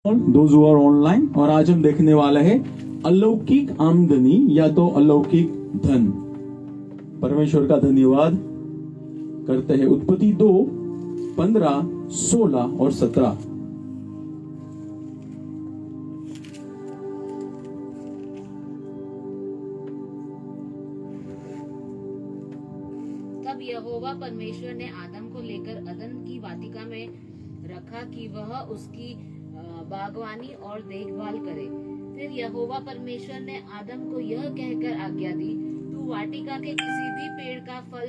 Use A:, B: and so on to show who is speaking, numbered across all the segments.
A: Those who are online, और आज हम देखने वाले हैं अलौकिक आमदनी या तो अलौकिक धन। परमेश्वर का धन्यवाद करते हैं। उत्पत्ति 2, 15, 16 और 17।
B: तब यहोवा परमेश्वर ने आदम को लेकर अदन की वाटिका में रखा कि वह उसकी बागवानी और देखभाल करे। फिर यहोवा परमेश्वर ने आदम को यह कहकर आज्ञा दी, तू वाटिका के किसी भी पेड़ का फल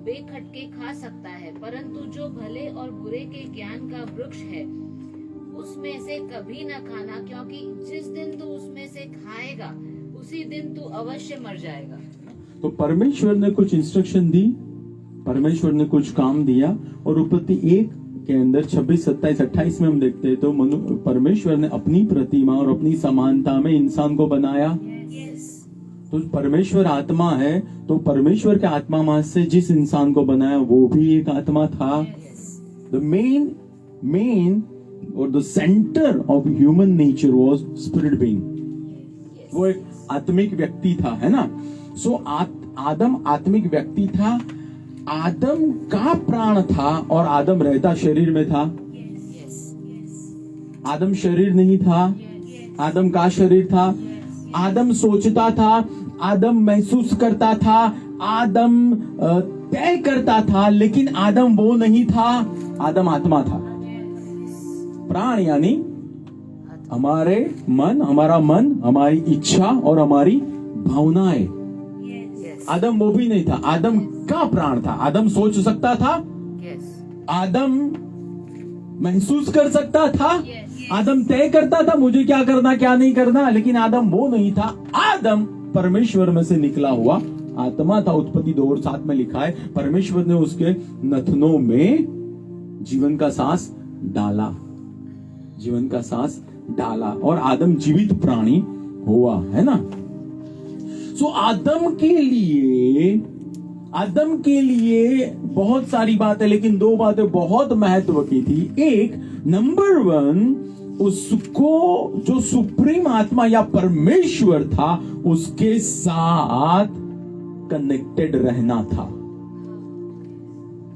B: बेखटके खा सकता है, परंतु जो भले और बुरे के ज्ञान का वृक्ष है उसमें से कभी न खाना, क्योंकि जिस दिन तू उसमें से खाएगा उसी दिन तू अवश्य मर जाएगा।
A: तो परमेश्वर ने कुछ इंस्ट्रक्शन दी, परमेश्वर ने कुछ काम दिया, और उत्पत्ति 1 के अंदर 26, 27, 28 में हम देखते हैं तो परमेश्वर ने अपनी प्रतिमा और अपनी समानता में इंसान को बनाया। तो परमेश्वर आत्मा है, तो परमेश्वर के आत्मा में से जिस इंसान को बनाया वो भी एक आत्मा था। द मेन और the centre of human nature was spirit being. वो एक आत्मिक व्यक्ति था, है ना। सो आदम आत्मिक व्यक्ति था, आदम का प्राण था, और आदम रहता शरीर में था। आदम शरीर नहीं था, आदम का शरीर था। आदम सोचता था, आदम महसूस करता था, आदम तय करता था, लेकिन आदम वो नहीं था, आदम आत्मा था। प्राण यानी हमारा मन, हमारी इच्छा और हमारी भावनाएं। आदम वो भी नहीं था, आदम का प्राण था। आदम सोच सकता था, आदम महसूस कर सकता था, आदम तय करता था मुझे क्या करना क्या नहीं करना, लेकिन आदम वो नहीं था। आदम परमेश्वर में से निकला हुआ आत्मा था। उत्पत्ति 2 और 7 में लिखा है, परमेश्वर ने उसके नथनों में जीवन का सांस डाला, और आदम जीवित प्राणी हुआ, है ना। सो आदम के लिए बहुत सारी बातें, लेकिन 2 बातें बहुत महत्व की थी। एक, नंबर 1, उसको जो सुप्रीम आत्मा या परमेश्वर था उसके साथ कनेक्टेड रहना था,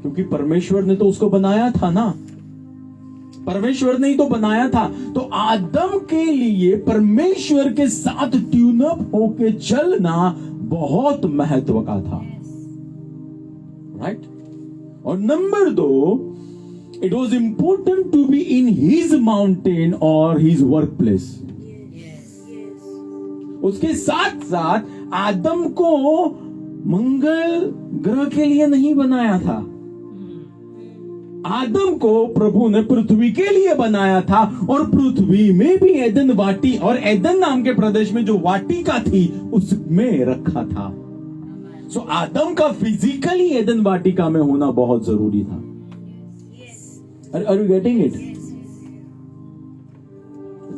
A: क्योंकि परमेश्वर ने तो उसको बनाया था ना, परमेश्वर ने ही तो बनाया था। तो आदम के लिए परमेश्वर के साथ ट्यून अप होके चलना बहुत महत्व का था, राइट। और number 2, it was important to be in his mountain और हिज वर्क प्लेस। उसके साथ साथ आदम को मंगल ग्रह के लिए नहीं बनाया था, आदम को प्रभु ने पृथ्वी के लिए बनाया था, और पृथ्वी में भी एदन वाटी और एदन नाम के प्रदेश में जो वाटिका थी उसमें रखा था। सो आदम का फिजिकली एदन वाटिका में होना बहुत जरूरी था। Are you getting it?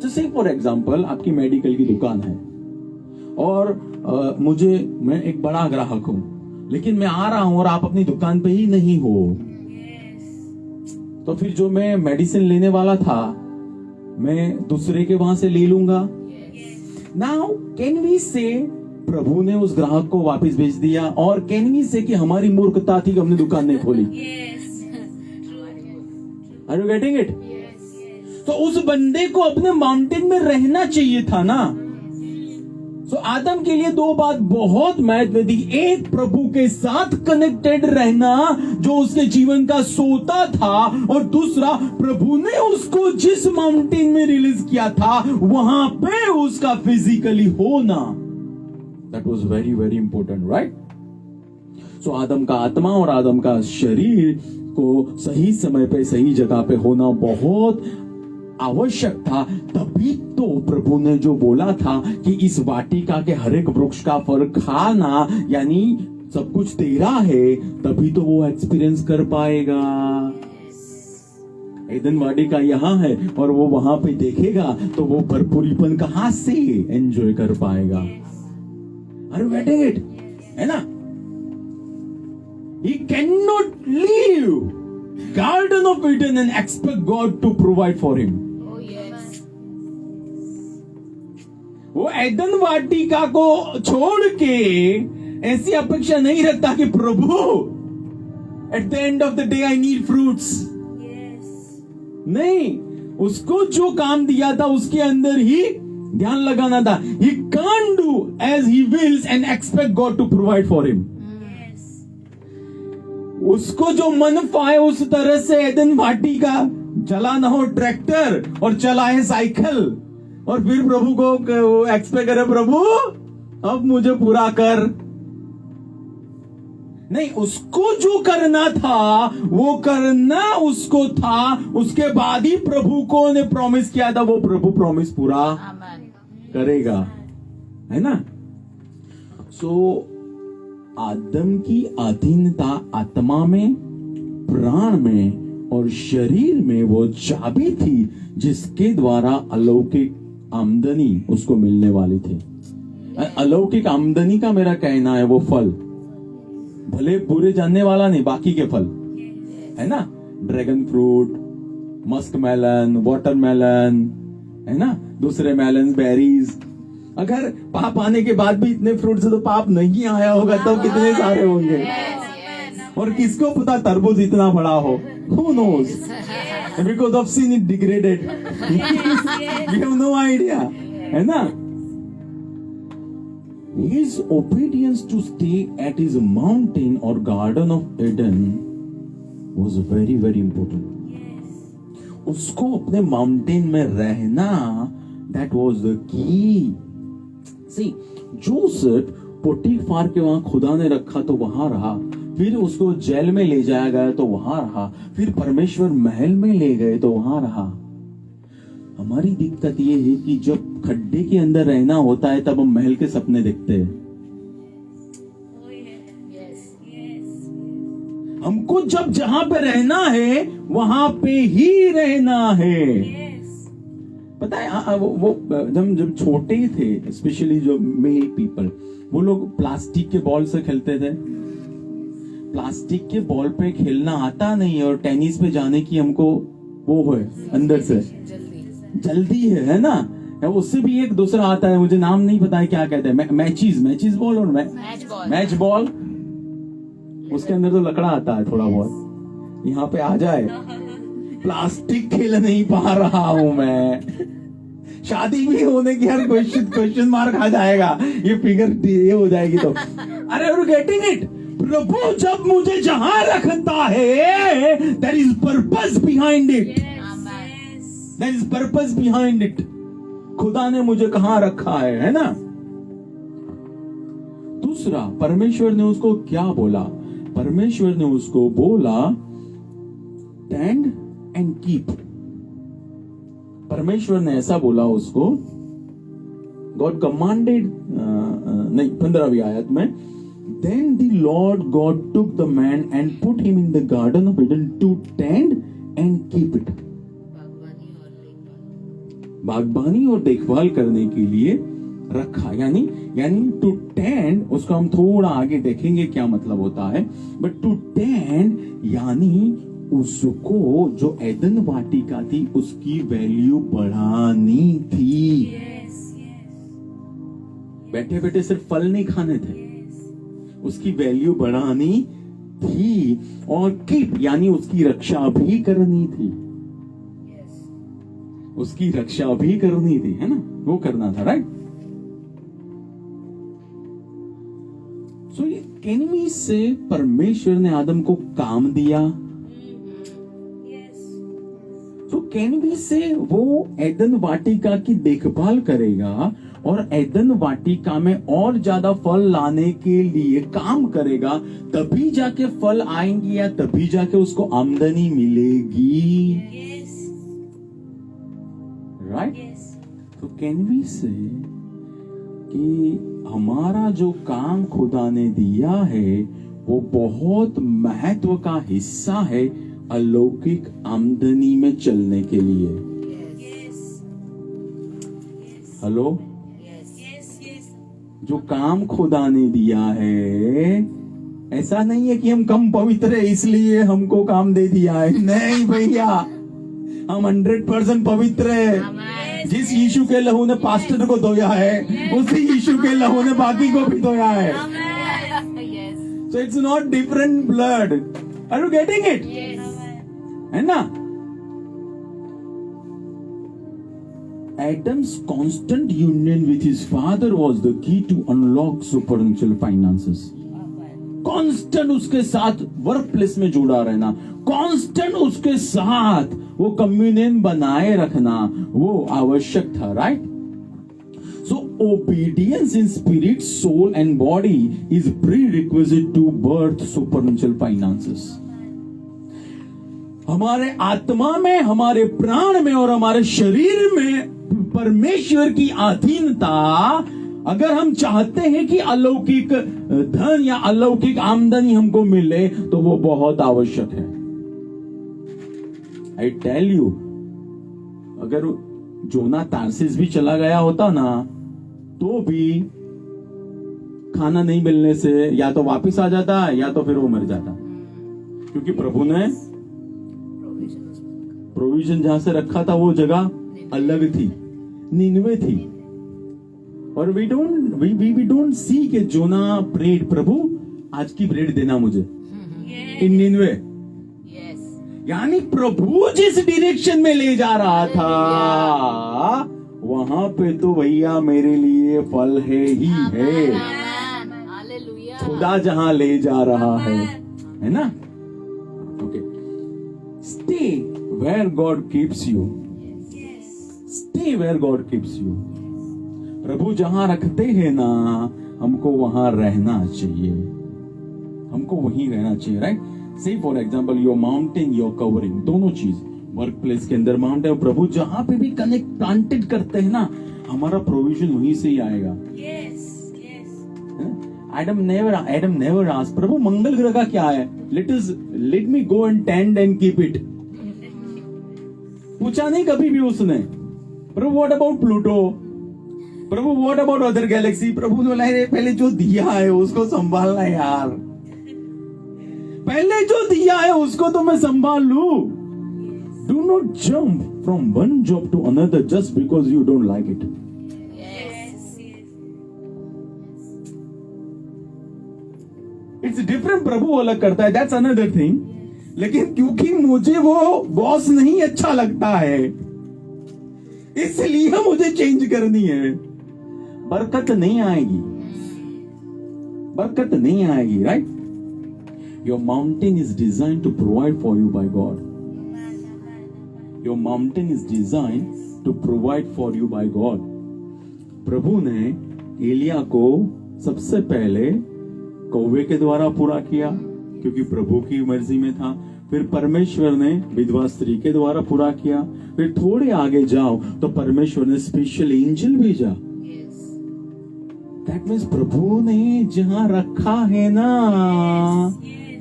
A: जैसे फॉर एग्जांपल आपकी मेडिकल की दुकान है, और मैं एक बड़ा ग्राहक हूं, लेकिन मैं आ रहा हूं और आप अपनी दुकान पे ही नहीं हो, तो फिर जो मैं मेडिसिन लेने वाला था मैं दूसरे के वहां से ले लूंगा। नाउ कैन वी से प्रभु ने उस ग्राहक को वापस भेज दिया, और कैन वी से कि हमारी मूर्खता थी कि हमने दुकान नहीं खोली। Are you getting it? तो उस बंदे को अपने माउंटेन में रहना चाहिए था ना। सो आदम के लिए 2 बात बहुत महत्व दी। एक, प्रभु के साथ कनेक्टेड रहना जो उसके जीवन का सोता था, और दूसरा, प्रभु ने उसको जिस माउंटेन में रिलीज किया था वहां पे उसका फिजिकली होना। That was very very important, right. So आदम का आत्मा और आदम का शरीर को सही समय पे सही जगह पे होना बहुत आवश्यक था। तभी तो प्रभु ने जो बोला था कि इस वाटिका के हर एक वृक्ष का फल खाना, यानी सब कुछ तेरा है, तभी तो वो एक्सपीरियंस कर पाएगा। एदन वाटिका यहाँ है और वो वहां पे देखेगा तो वो भरपूरीपन कहां से एंजॉय कर पाएगा। Are you getting it? है ना। He cannot leave Garden of Eden and expect God to provide for him.
B: Oh yes.
A: Eden वाटिका को छोड़ के ऐसी अपेक्षा नहीं रखता कि प्रभु at the end of the day I need fruits. नहीं, उसको जो काम दिया था उसके अंदर ही ध्यान लगाना था। He can't do as he wills and expect God to provide for him. उसको जो मन पाए उस तरह से एदन वाटिका चलाना हो ट्रैक्टर और चलाए साइकिल, और फिर प्रभु को एक्सपेक्ट करे प्रभु अब मुझे पूरा कर। नहीं, उसको जो करना था वो करना उसको था। उसके बाद ही प्रभु को ने प्रॉमिस किया था, वो प्रभु प्रॉमिस पूरा करेगा, है ना। आदम की अधीनता आत्मा में, प्राण में और शरीर में वो चाबी थी जिसके द्वारा अलौकिक आमदनी उसको मिलने वाली थी। अलौकिक आमदनी का मेरा कहना है वो फल, भले बुरे जानने वाला नहीं, बाकी के फल, है ना। Dragon fruit, musk melon, watermelon, है ना, दूसरे मेलन, बेरीज। अगर पाप आने के बाद भी इतने फ्रूट से तो पाप नहीं आया होगा तो कितने सारे होंगे। और किसको पता तरबूज इतना बड़ा हो, who knows? Because of sin it degraded. We have no idea, है ना। His obedience to stay at his mountain or garden of Eden was very very important. उसको अपने माउंटेन में रहना, that was the key. See, Joseph Potiphar के वहां खुदा ने रखा तो वहां रहा, फिर उसको जेल में ले जाया गया तो वहां रहा, फिर परमेश्वर महल में ले गए तो वहां रहा। हमारी दिक्कत ये है कि जब खड्डे के अंदर रहना होता है तब हम महल के सपने देखते हैं। हमको जब जहां पे रहना है वहां पे ही रहना है। पता है वो जब छोटे थे, स्पेशली जो मेल पीपल, वो लोग प्लास्टिक के बॉल से खेलते थे। प्लास्टिक के बॉल पे खेलना आता नहीं और टेनिस पे जाने की हमको वो है अंदर से जल्दी है ना। उससे भी एक दूसरा आता है, मुझे नाम नहीं पता है क्या कहते हैं, मैचिस बॉल और मैच बॉल। उसके अंदर तो लकड़ा आता है थोड़ा बहुत, यहाँ पे आ जाए। प्लास्टिक खेल नहीं पा रहा हूं मैं। शादी भी होने की हर क्वेश्चन मार्क आ जाएगा, ये फिगर ये हो जाएगी तो। अरे यू गेटिंग इट? प्रभु जब मुझे जहां रखता है, there is purpose behind it, there is purpose behind it. खुदा ने मुझे कहां रखा है ना। दूसरा, परमेश्वर ने उसको क्या बोला? परमेश्वर ने उसको बोला स्टैंड एंड कीप। परमेश्वर ने ऐसा बोला उसको, गॉड कमांडेड, नहीं 15वीं आयत में, then the Lord God took the man and put him in the garden of Eden to tend and keep it. बागबानी और देखभाल करने के लिए रखा, यानी टू टेंड, उसको हम थोड़ा आगे देखेंगे क्या मतलब होता है। बट टू टेंड यानी उसको जो एदन वाटिका थी उसकी वैल्यू बढ़ानी थी। बैठे बैठे सिर्फ फल नहीं खाने थे, उसकी वैल्यू बढ़ानी थी। और कीप यानी उसकी रक्षा भी करनी थी, उसकी रक्षा भी करनी थी, है ना, वो करना था, राइट। सो कैन वी से परमेश्वर ने आदम को काम दिया। तो कैन वी से वो एदन वाटिका की देखभाल करेगा और एदन वाटिका में और ज्यादा फल लाने के लिए काम करेगा, तभी जाके फल आएंगे या तभी जाके उसको आमदनी मिलेगी, राइट। तो कैन वी से कि हमारा जो काम खुदा ने दिया है वो बहुत महत्व का हिस्सा है अलौकिक आमदनी में चलने के लिए। हेलो, जो काम खुदा ने दिया है, ऐसा नहीं है कि हम कम पवित्र है इसलिए हमको काम दे दिया है। नहीं भैया, हम 100% पवित्र है। जिस यीशु के लहू ने पास्टर को धोया है, उसी यीशु के लहू ने बाकी को भी धोया है.
B: Yes.
A: So it's not different blood. Are you getting it?
B: Yes.
A: है ना? Adam's constant union with his father was the key to unlock supernatural finances. Constant उसके साथ वर्क प्लेस में जुड़ा रहना, कांस्टेंट उसके साथ वो कम्युनियन बनाए रखना, वो आवश्यक था. Right? So obedience in spirit, soul and body is prerequisite to birth supernatural finances. हमारे आत्मा में, हमारे प्राण में और हमारे शरीर में परमेश्वर की अधीनता, अगर हम चाहते हैं कि अलौकिक धन या अलौकिक आमदनी हमको मिले, तो वो बहुत आवश्यक है. आई टेल यू, अगर जोना तारसीस भी चला गया होता ना, तो भी खाना नहीं मिलने से या तो वापिस आ जाता या तो फिर वो मर जाता, क्योंकि प्रभु ने प्रोविजन जहां से रखा था वो जगह अलग थी, निनवे थी. और वी डोंट सी कि जोना प्रेड, प्रभु आज की ब्रेड देना मुझे इन निनवे.
B: Yes.
A: यानी प्रभु जिस डायरेक्शन में ले जा रहा था, वहां पे तो भैया मेरे लिए फल है ही है.
B: Amen. Hallelujah.
A: खुदा जहां ले जा रहा है ना? Okay. Stay where God keeps you. Stay where God keeps you. प्रभु जहां रखते हैं ना, हमको वहां रहना चाहिए, हमको वहीं रहना चाहिए. राइट? से for example your mountain, your covering, दोनों चीज वर्क प्लेस के अंदर माउंटेन और प्रभु जहां पे भी कनेक्ट प्लांटेड करते हैं ना, हमारा प्रोविजन वहीं से ही आएगा. एडम नेवर आस्क्ड, प्रभु मंगल ग्रह का क्या है, let me go and tend and keep it. पूछा नहीं कभी भी उसने. प्रभु व्हाट अबाउट प्लूटो, प्रभु व्हाट अबाउट अदर गैलेक्सी. प्रभु ने बोला पहले जो दिया है उसको संभालना है यार, पहले जो दिया है उसको तो मैं संभाल लू. Do not jump from one job to another just because you don't like it. It's different. प्रभु अलग करता है, दैट्स अनदर थिंग. लेकिन क्योंकि मुझे वो बॉस नहीं अच्छा लगता है, इसलिए मुझे चेंज करनी है. बरकत नहीं आएगी, बरकत नहीं आएगी. Right? Your mountain is design to provide for you by God. Your mountain is design to provide for you by God. प्रभु ने एलिया को सबसे पहले कौवे के द्वारा पूरा किया, क्योंकि प्रभु की मर्जी में था. फिर परमेश्वर ने विधवा स्त्री के द्वारा पूरा किया. फिर थोड़े आगे जाओ तो परमेश्वर ने स्पेशल एंजल भेजा. दैट मीन्स प्रभु ने जहां रखा है ना,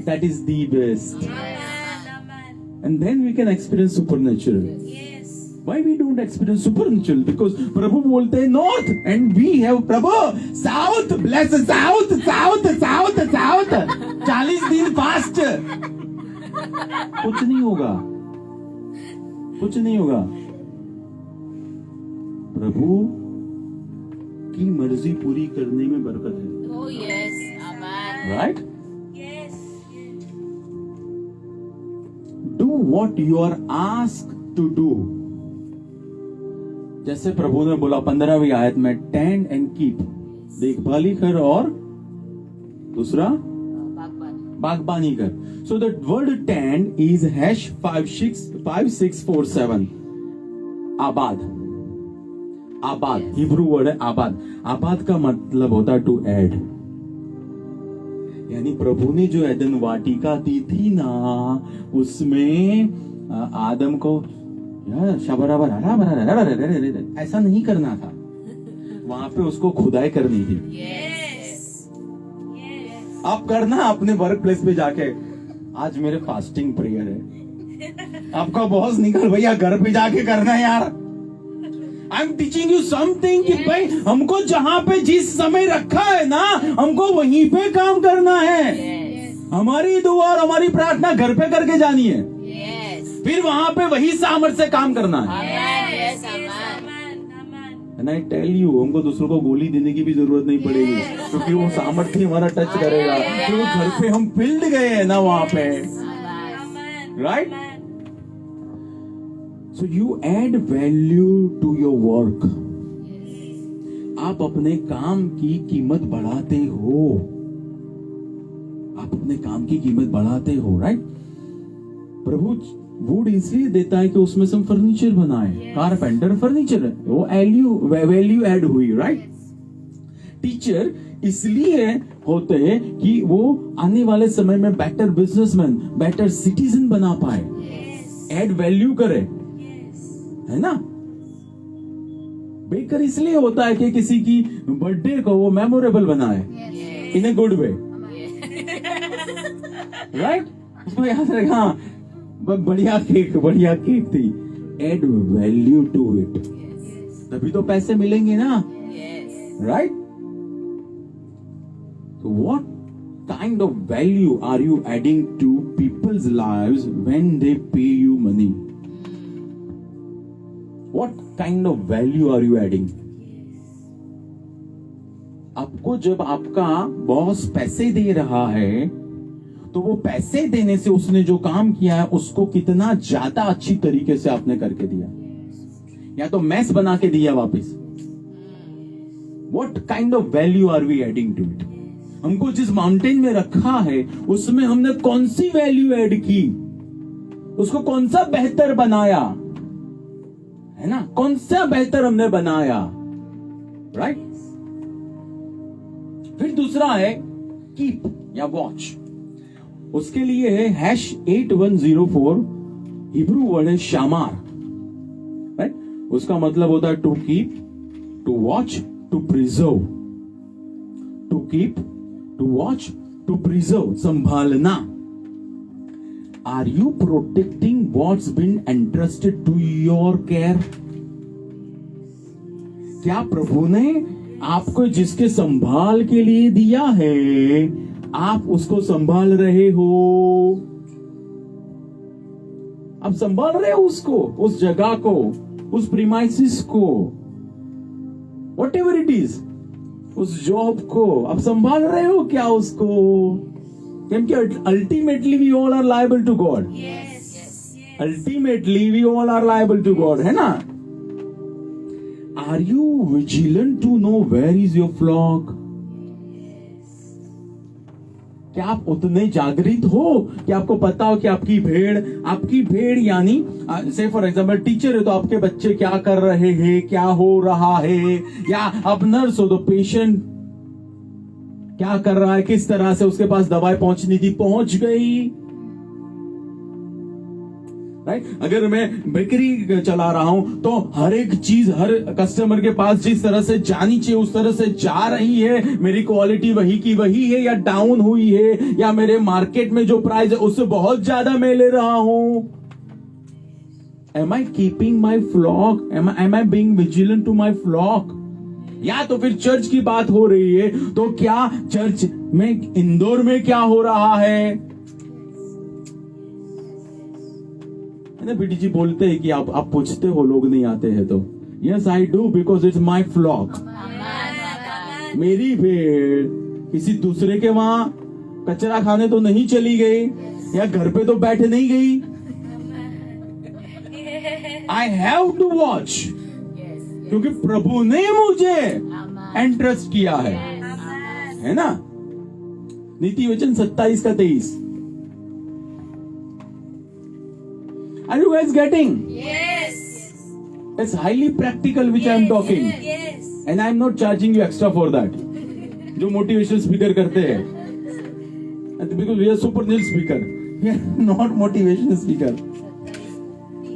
A: that is the best. And then we can experience supernatural. Why we don't experience supernatural? Because प्रभु बोलते हैं नॉर्थ and we have प्रभु south. bless south south south south. 40 दिन फास्ट. कुछ नहीं होगा, कुछ नहीं होगा. प्रभु की मर्जी पूरी करने में बरकत है.
B: Oh yes. Amen.
A: Right? Do what you are asked to do. जैसे प्रभु ने बोला 15वीं आयत में, टेंड एंड कीप, देखभाली कर और दूसरा बागबानी कर. So the word tend is #5647. आबाद. आबाद हिब्रू वर्ड है आबाद. आबाद का मतलब होता है टू ऐड. यानी प्रभु ने जो एदन वाटिका दी थी ना, उसमें आदम को ऐसा नहीं करना था, वहां पे उसको खुदाई करनी थी. आप करना अपने वर्क प्लेस पे जाके, आज मेरे फास्टिंग प्रेयर है, आपका बॉस निकल भैया घर पे जाके करना है यार. I am teaching you something कि भाई हमको जहां पे जिस समय रखा है ना, हमको वहीं पे काम करना है. हमारी दुआ और हमारी प्रार्थना घर पे करके जानी है, फिर वहां पे वही सामर्थ्य से काम करना है. एंड आई टेल यू, हमको दूसरों को गोली देने की भी जरूरत नहीं पड़ेगी, क्योंकि वो सामर्थ्य हमारा टच करेगा, क्योंकि घर पे हम बिल्ड गए हैं ना वहां पे, right? So you add value to your work. आप अपने काम की कीमत बढ़ाते हो, आप अपने काम की कीमत बढ़ाते हो, राइट? प्रभु वुड इसलिए देता है कि उसमें से हम फर्नीचर बनाए। कारपेंटर फर्नीचर है, वो वैल्यू ऐड हुई, राइट? टीचर इसलिए होते हैं कि वो आने वाले समय में बेटर बिजनेसमैन, बेटर सिटीजन बना पाए, ऐड वैल्यू करे, है ना? बेकर इसलिए होता है कि किसी की बर्थडे को वो मेमोरेबल बनाए इन ए गुड वे, राइट? उसको याद रखा, हाँ, बढ़िया केक थी, एड वैल्यू टू इट, तभी तो पैसे मिलेंगे ना, right? So what kind of value are you adding to people's lives when they pay you money? What kind of value are you adding? आपको जब आपका बॉस पैसे दे रहा है, तो वो पैसे देने से उसने जो काम किया है उसको कितना ज्यादा अच्छी तरीके से आपने करके दिया, या तो मैस बना के दिया वापस। What kind of value are we adding to it? हमको जिस माउंटेन में रखा है उसमें हमने कौन सी वैल्यू ऐड की, उसको कौन सा बेहतर बनाया, है ना? कौन सा बेहतर हमने बनाया, राइट? फिर दूसरा है कीप या वॉच। उसके लिए है #8104, हिब्रू वर्ड है शामार, राइट? उसका मतलब होता है to keep, to watch, to preserve. To keep, to watch, to preserve, संभालना। Are you protecting what's been entrusted to your care? क्या प्रभु ने आपको जिसके संभाल के लिए दिया है, आप उसको संभाल रहे हो? आप संभाल रहे हो उसको, उस जगह को, उस प्रीमाइसिस को, वॉट एवर इट इज, उस जॉब को आप संभाल रहे हो क्या उसको? क्योंकि ultimately we all are liable to God. Ultimately we all are liable to God, है ना? Are you vigilant to know where is your flock? क्या आप उतने जागृत हो कि आपको पता हो कि आपकी भेड़ यानी से फॉर एग्जाम्पल टीचर है तो आपके बच्चे क्या कर रहे हैं, क्या हो रहा है, या आप नर्स हो तो पेशेंट क्या कर रहा है, किस तरह से उसके पास दवाई पहुंचनी थी, पहुंच गई, राइट? अगर मैं बेकरी चला रहा हूं तो हर एक चीज हर कस्टमर के पास जिस तरह से जानी चाहिए उस तरह से जा रही है, मेरी क्वालिटी वही की वही है या डाउन हुई है, या मेरे मार्केट में जो प्राइस है उससे बहुत ज्यादा मैं ले रहा हूं? Am I keeping my flock? Am I being vigilant to my flock? या तो फिर चर्च की बात हो रही है तो क्या चर्च में इंदौर में क्या हो रहा है? बीटी जी बोलते हैं कि आप पूछते हो, लोग नहीं आते हैं तो। Yes I do, because it's my flock. मेरी भेड़ किसी दूसरे के वहां कचरा खाने तो नहीं चली गई, या घर पे तो बैठ नहीं गई। आई हैव टू वॉच, क्योंकि प्रभु ने मुझे एंट्रस्ट किया है ना? नीति वचन 27 का 23। Are you guys getting?
C: Yes.
A: It's highly practical which I am talking.
C: Yes.
A: And I am not charging you extra for that. जो motivational speaker करते हैं. And because we are supernatural speaker. We are not motivational speaker.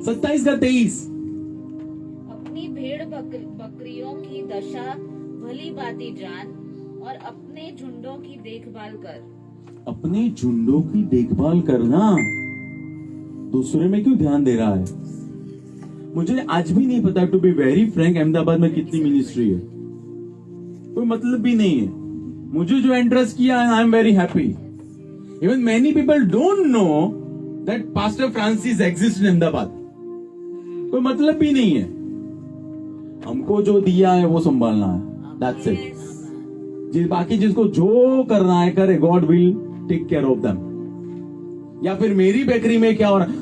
A: 27 का 23.
B: अपनी भेड़ बकरियों की दशा भली भांति जान और अपने झुंडों की देखभाल कर।
A: अपने झुंडों की देखभाल करना। दूसरे में क्यों ध्यान दे रहा है? मुझे आज भी नहीं पता, to be very frank, Ahmedabad में कितनी मिनिस्ट्री है, कोई मतलब भी नहीं है। मुझे जो इंटरेस्ट किया, I am very happy. Even many people don't know that pastor Francis exist in Ahmedabad, कोई मतलब भी नहीं है। हमको जो दिया है वो संभालना है, दैट्स इट। बाकी जिसको जो करना है करे, God will take care of them. या फिर मेरी बेकरी में क्या हो रहा है,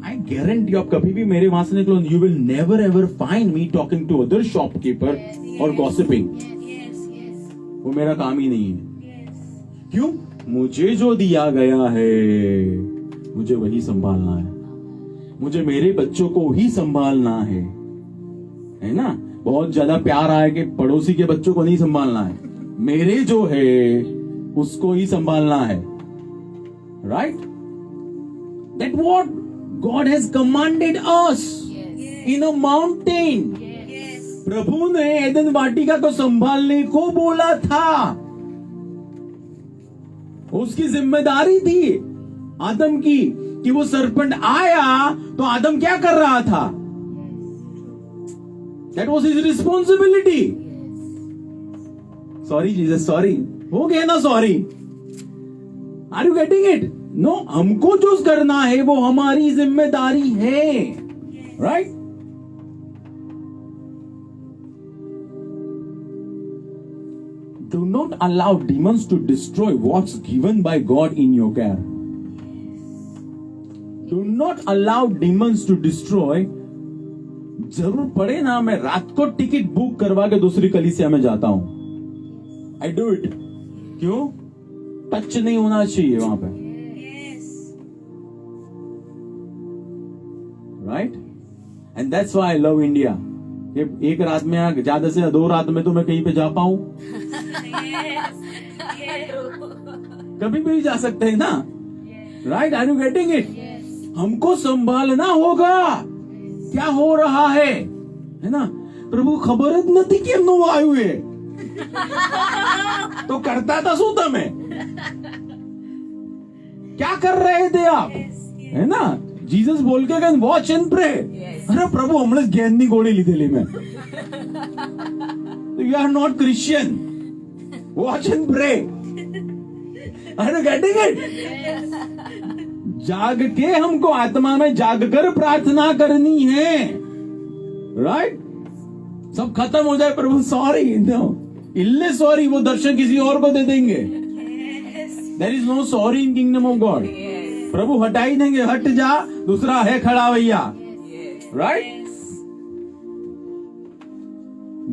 A: आई गारंटी आप कभी भी मेरे वहां से निकलो, you will never ever find me talking to other shopkeeper और गॉसिपिंग। वो मेरा काम ही नहीं है। क्यों? मुझे जो दिया गया है मुझे वही संभालना है, मुझे मेरे बच्चों को ही संभालना है ना। बहुत ज्यादा प्यार आया कि पड़ोसी के बच्चों को नहीं संभालना है, मेरे जो है उसको ही संभालना है, right? That what God has commanded us in a mountain. प्रभु ने एदन वाटिका को संभालने को बोला था, उसकी जिम्मेदारी थी आदम की कि वो सरपंच आया तो आदम क्या कर रहा था? That was his responsibility. Sorry Jesus, sorry. हो गया ना sorry? Are you getting it? No, हमको जो करना है वो हमारी जिम्मेदारी है, right? Do not allow demons to destroy what's given by God in your care. Do not allow demons to destroy. जरूर पड़े ना, मैं रात को टिकट बुक करवा के दूसरी कलीसिया में जाता हूं। I do it. क्यों? टच नहीं होना चाहिए वहां पे, right? And that's why I love India. एक रात में, ज्यादा से 2 रात में तो मैं कहीं पे जा पाऊं, कभी भी जा सकते हैं ना, right? Are you getting it? हमको संभालना होगा क्या हो रहा है ना। प्रभु खबर જ નથી કેમનું આવ્યું है तो करता था શું તમે? क्या कर रहे थे आप, है ना? जीसस बोल के गए वॉच एंड प्रे। अरे प्रभु हमने ज्ञान ની ગોળી લીધેલી મેં, तो you are not Christian, watch and pray. Are you getting it? जाग के हमको आत्मा में जागकर प्रार्थना करनी है, राइट? सब खत्म हो जाए, प्रभु सॉरी, नो इल्ले सॉरी, वो दर्शन किसी और को दे देंगे। There is no sorry in kingdom of God. प्रभु हटा ही देंगे, हट जा, दूसरा है खड़ा भैया, राइट?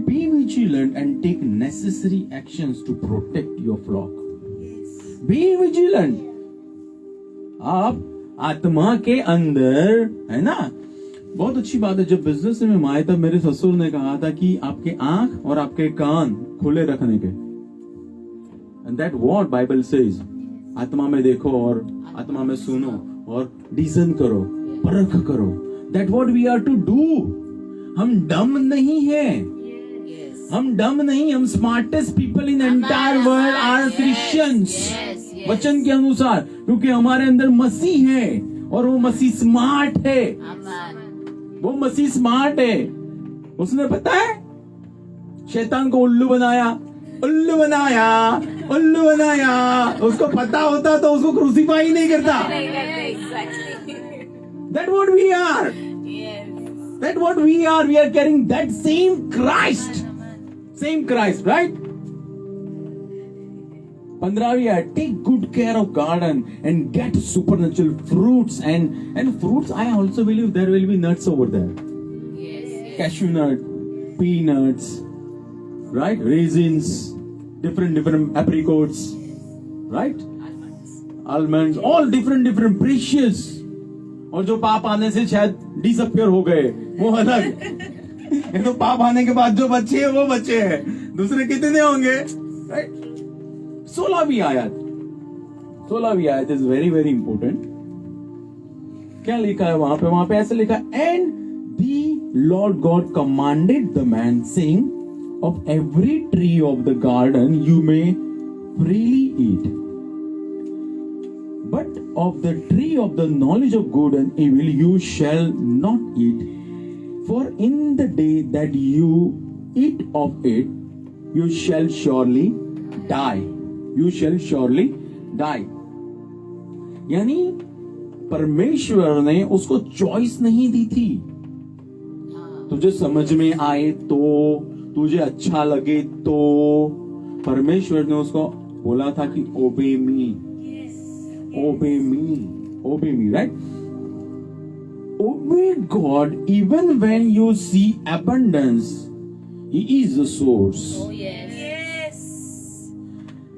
A: Be vigilant and take necessary actions to protect your flock. Be vigilant. आप आत्मा के अंदर, है ना? बहुत अच्छी बात है, जब बिजनेस में आए तब मेरे ससुर ने कहा था कि आपके आंख और आपके कान खुले रखने के। And that what Bible says, आत्मा में देखो और आत्मा में सुनो और डिसन करो, परख करो। That what we are to do. हम डम नहीं है, हम डम नहीं, हम smartest people in entire world are Christians, वचन के अनुसार, क्योंकि हमारे अंदर मसीह है और वो मसीह स्मार्ट है, वो मसीह स्मार्ट है। उसने पता है शैतान को उल्लू बनाया, उल्लू बनाया, उल्लू बनाया। उसको पता होता तो उसको क्रूसीफाई नहीं करता। That what we are. That what we are. We are carrying that same Christ. Same Christ, right? 15वीं आयत, take good care of garden and get supernatural fruits and fruits. I also believe there will be nuts over there. Cashew nut, peanuts, right? Raisins, different apricots, right? Almonds, all different precious. और जो पाप आने से शायद disappear हो गए वो अलग। ये तो पाप आने के बाद जो बचे हैं वो बचे हैं, दूसरे कितने होंगे, राइट? 16वीं आयत इज वेरी वेरी इंपॉर्टेंट। क्या लिखा है वहां पे ऐसे लिखा है, and the Lord God commanded the man saying, of every tree of the garden you may freely eat, but of the tree of the knowledge of good and evil you shall not eat, for in the day that you eat of it you shall surely die. You shall surely die. यानी परमेश्वर ने उसको choice नहीं दी थी, तुझे समझ में आए तो, तुझे अच्छा लगे तो। परमेश्वर ने उसको बोला था कि ओबे me, obey me, obey me, right? Obey God even when you see abundance. He is the source.
B: Oh yes.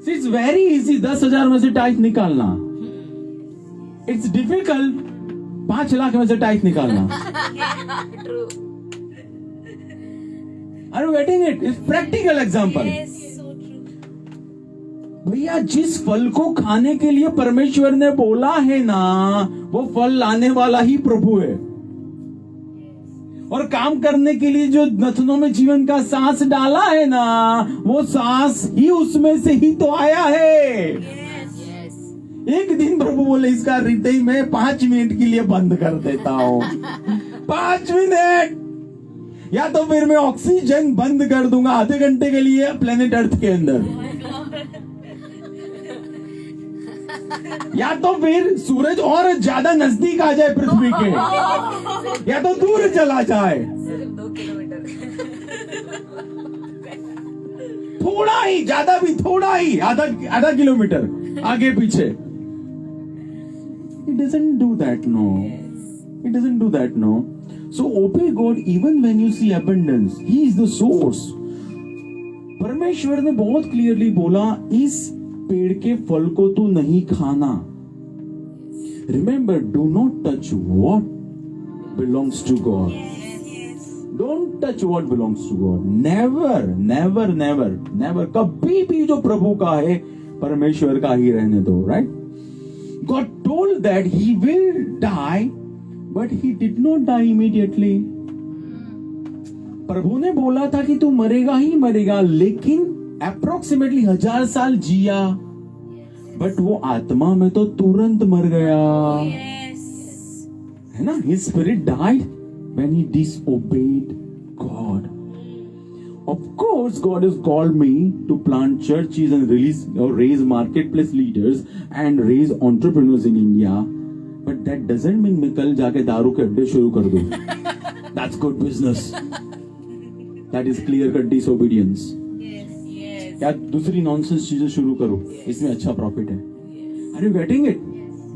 A: See, it's very easy 10,000 में से टाइप निकालना. It's difficult 5 लाख में से टाइप निकालना.
B: True.
A: Are you getting it? It's practical example.
B: Yes, so true.
A: भैया जिस फल को खाने के लिए परमेश्वर ने बोला है ना, वो फल लाने वाला ही प्रभु है। और काम करने के लिए जो नथनों में जीवन का सांस डाला है ना, वो सांस ही उसमें से ही तो आया है।
B: Yes.
A: एक दिन प्रभु बोले इसका हृदय में 5 मिनट के लिए बंद कर देता हूं। 5 मिनट, या तो फिर मैं ऑक्सीजन बंद कर दूंगा आधे घंटे के लिए प्लेनेट अर्थ के अंदर, या तो फिर सूरज और ज्यादा नजदीक आ जाए पृथ्वी के, या तो दूर चला जाए।
B: सिर्फ 2 किलोमीटर।
A: थोड़ा ही, ज्यादा भी थोड़ा ही, आधा किलोमीटर आगे पीछे। It doesn't do that, no. It doesn't do that, no. So obey God even when you see abundance. He is the source. परमेश्वर ने बहुत क्लियरली बोला, इस पेड़ के फल को तू नहीं खाना। Remember, do not touch what belongs to God. Don't touch what belongs to God. Never, never, never, never. कभी भी जो प्रभु का है परमेश्वर का ही रहने दो, right? God told that he will die, but he did not die immediately. प्रभु ने बोला था कि तू मरेगा ही मरेगा, लेकिन अप्रोक्सीमेटली 1000 साल जिया, बट वो आत्मा में तो तुरंत मर गया। है ना? His spirit died when he disobeyed God. Of course, God has called me to plant churches and raise marketplace leaders and raise entrepreneurs in India. But that doesn't mean मैं कल जाके दारू के अड्डे शुरू कर दूं. That's good business. That is clear-cut disobedience. या दूसरी नॉनसेंस चीजें शुरू करो, इसमें अच्छा प्रॉफिट है। Are you getting it?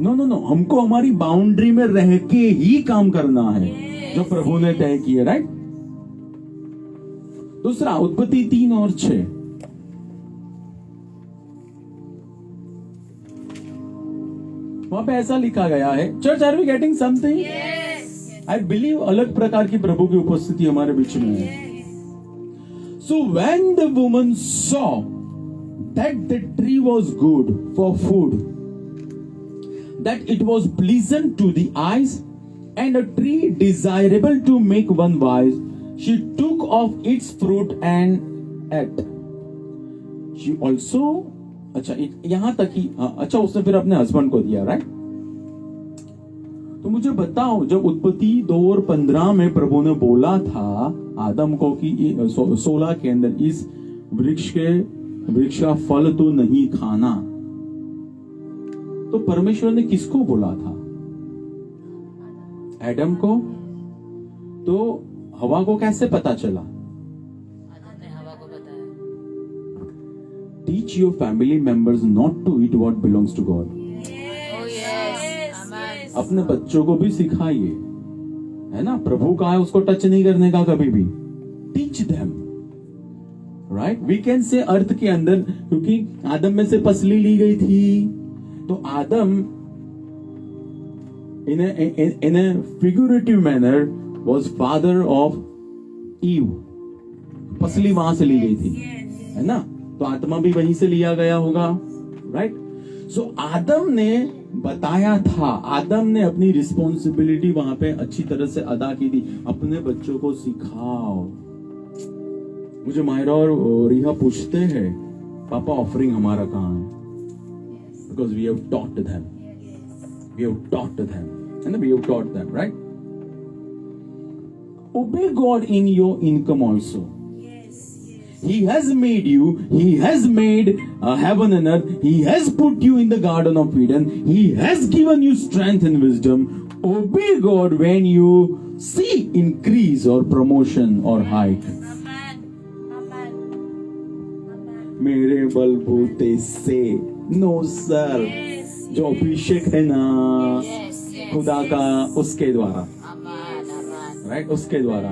A: No, no, no. हमको हमारी बाउंड्री में रह के ही काम करना है, जो प्रभु ने तय किया, राइट? दूसरा, उत्पत्ति 3 और 6। वहां पे ऐसा लिखा गया है, church, are we getting something? I believe अलग प्रकार की प्रभु की उपस्थिति हमारे बीच में है। So when the woman saw that the tree was good for food, that it was pleasant to the eyes and a tree desirable to make one wise, she took of its fruit and ate. She also, अच्छा यहां तक ही, अच्छा उसने फिर अपने husband को दिया, right? तो मुझे बताओ, जब उत्पत्ति 2 और 15 में प्रभु ने बोला था आदम को कि 16 के अंदर इस वृक्ष का फल तो नहीं खाना, तो परमेश्वर ने किसको बोला था? एडम को। तो हवा को कैसे पता चला?
B: आदम ने हवा को बताया।
A: Teach your family members not to eat what belongs to God.
B: Oh yes. Amen.
A: अपने बच्चों को भी सिखाइए, है ना? प्रभु का है उसको टच नहीं करने का कभी भी। Teach them, right? We can say अर्थ के अंदर, क्योंकि आदम में से पसली ली गई थी, तो आदम in a figurative manner was father of Eve. पसली वहां से ली गई थी, है ना? तो आत्मा भी वहीं से लिया गया होगा, राइट? सो आदम ने बताया था, आदम ने अपनी रिस्पॉन्सिबिलिटी वहां पे अच्छी तरह से अदा की थी। अपने बच्चों को सिखाओ। मुझे मायरा और रिहा पूछते हैं, पापा ऑफरिंग हमारा कहाँ है? Because we have taught them, we have taught them, है ना? We have taught them, right? Obey God in your income also. He has made you, He has made heaven and earth, He has put you in the Garden of Eden, He has given you strength and wisdom. Obey God when you see increase or promotion or hike. मेरे बलबूते से, no sir, जो अभिषेक है ना खुदा का, उसके द्वारा, राइट, उसके द्वारा.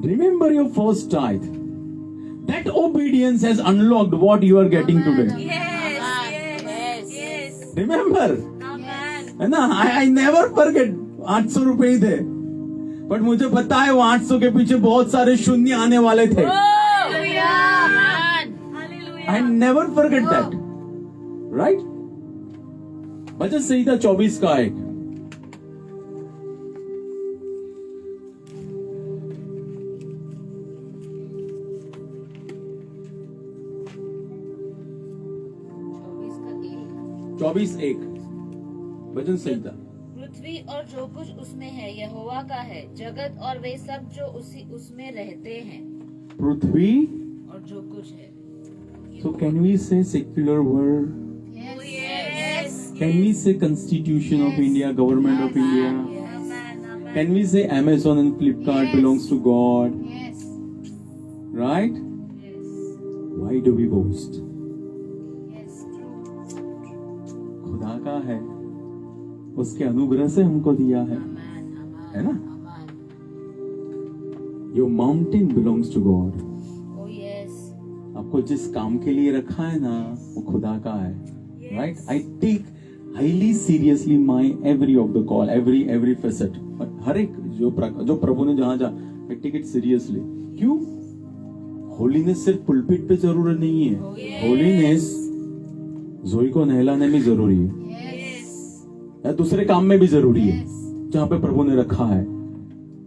A: Remember your first tithe. That obedience has unlocked what you are getting today. Remember? है ना? I never forget. 800 रुपए ही थे, बट मुझे पता है वो 800 के पीछे बहुत सारे शून्य आने वाले थे. I never forget that. Right? भजन संहिता 24 का एक. चौबीस एक भजन संहिता.
B: पृथ्वी और जो कुछ उसमें है यहोवा का है, जगत और वे सब जो उसमें रहते हैं.
A: पृथ्वी
B: और जो कुछ है.
A: So can we say secular world?
B: Yes.
A: Can we say Constitution of India, Government of India? Can we say Amazon and Flipkart belongs to God?
B: Yes.
A: Right? Why do we boast?
B: Yes.
A: खुदा का है, उसके अनुग्रह से हमको दिया है, है ना? Your mountain belongs to God.
B: Oh yes.
A: आपको जिस काम के लिए रखा है ना, वो खुदा का है. Right? I take highly seriously my every of the call, every facet. हर एक जो प्रभु ने जहां I take it seriously. क्यों? होलीनेस सिर्फ पुलपिट पे जरूरी नहीं है. होलीनेस जोई को नहलाने में जरूरी है, या दूसरे काम में भी जरूरी है, जहां पे प्रभु ने रखा है.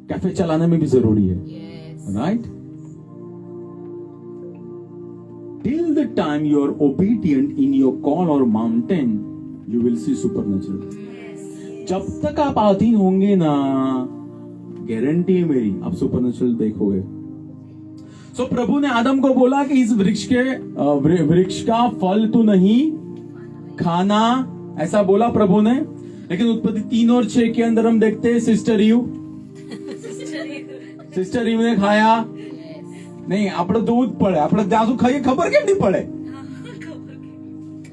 A: कैफे चलाने में भी जरूरी है. Right? Till the time you are obedient in your call or mountain, you will see supernatural. जब तक आप अधीन होंगे ना, गारंटी है मेरी, आप सुपरनेचुरल देखोगे. सो प्रभु ने आदम को बोला कि इस वृक्ष का फल तो नहीं खाना, ऐसा बोला प्रभु ने. लेकिन उत्पत्ति 3 और 6 के अंदर हम देखते हैं सिस्टर ईव ने खाया नहीं. આપણે दूध પડે, આપણે જાસુ ખાઈએ खबर કેમ नहीं पड़े?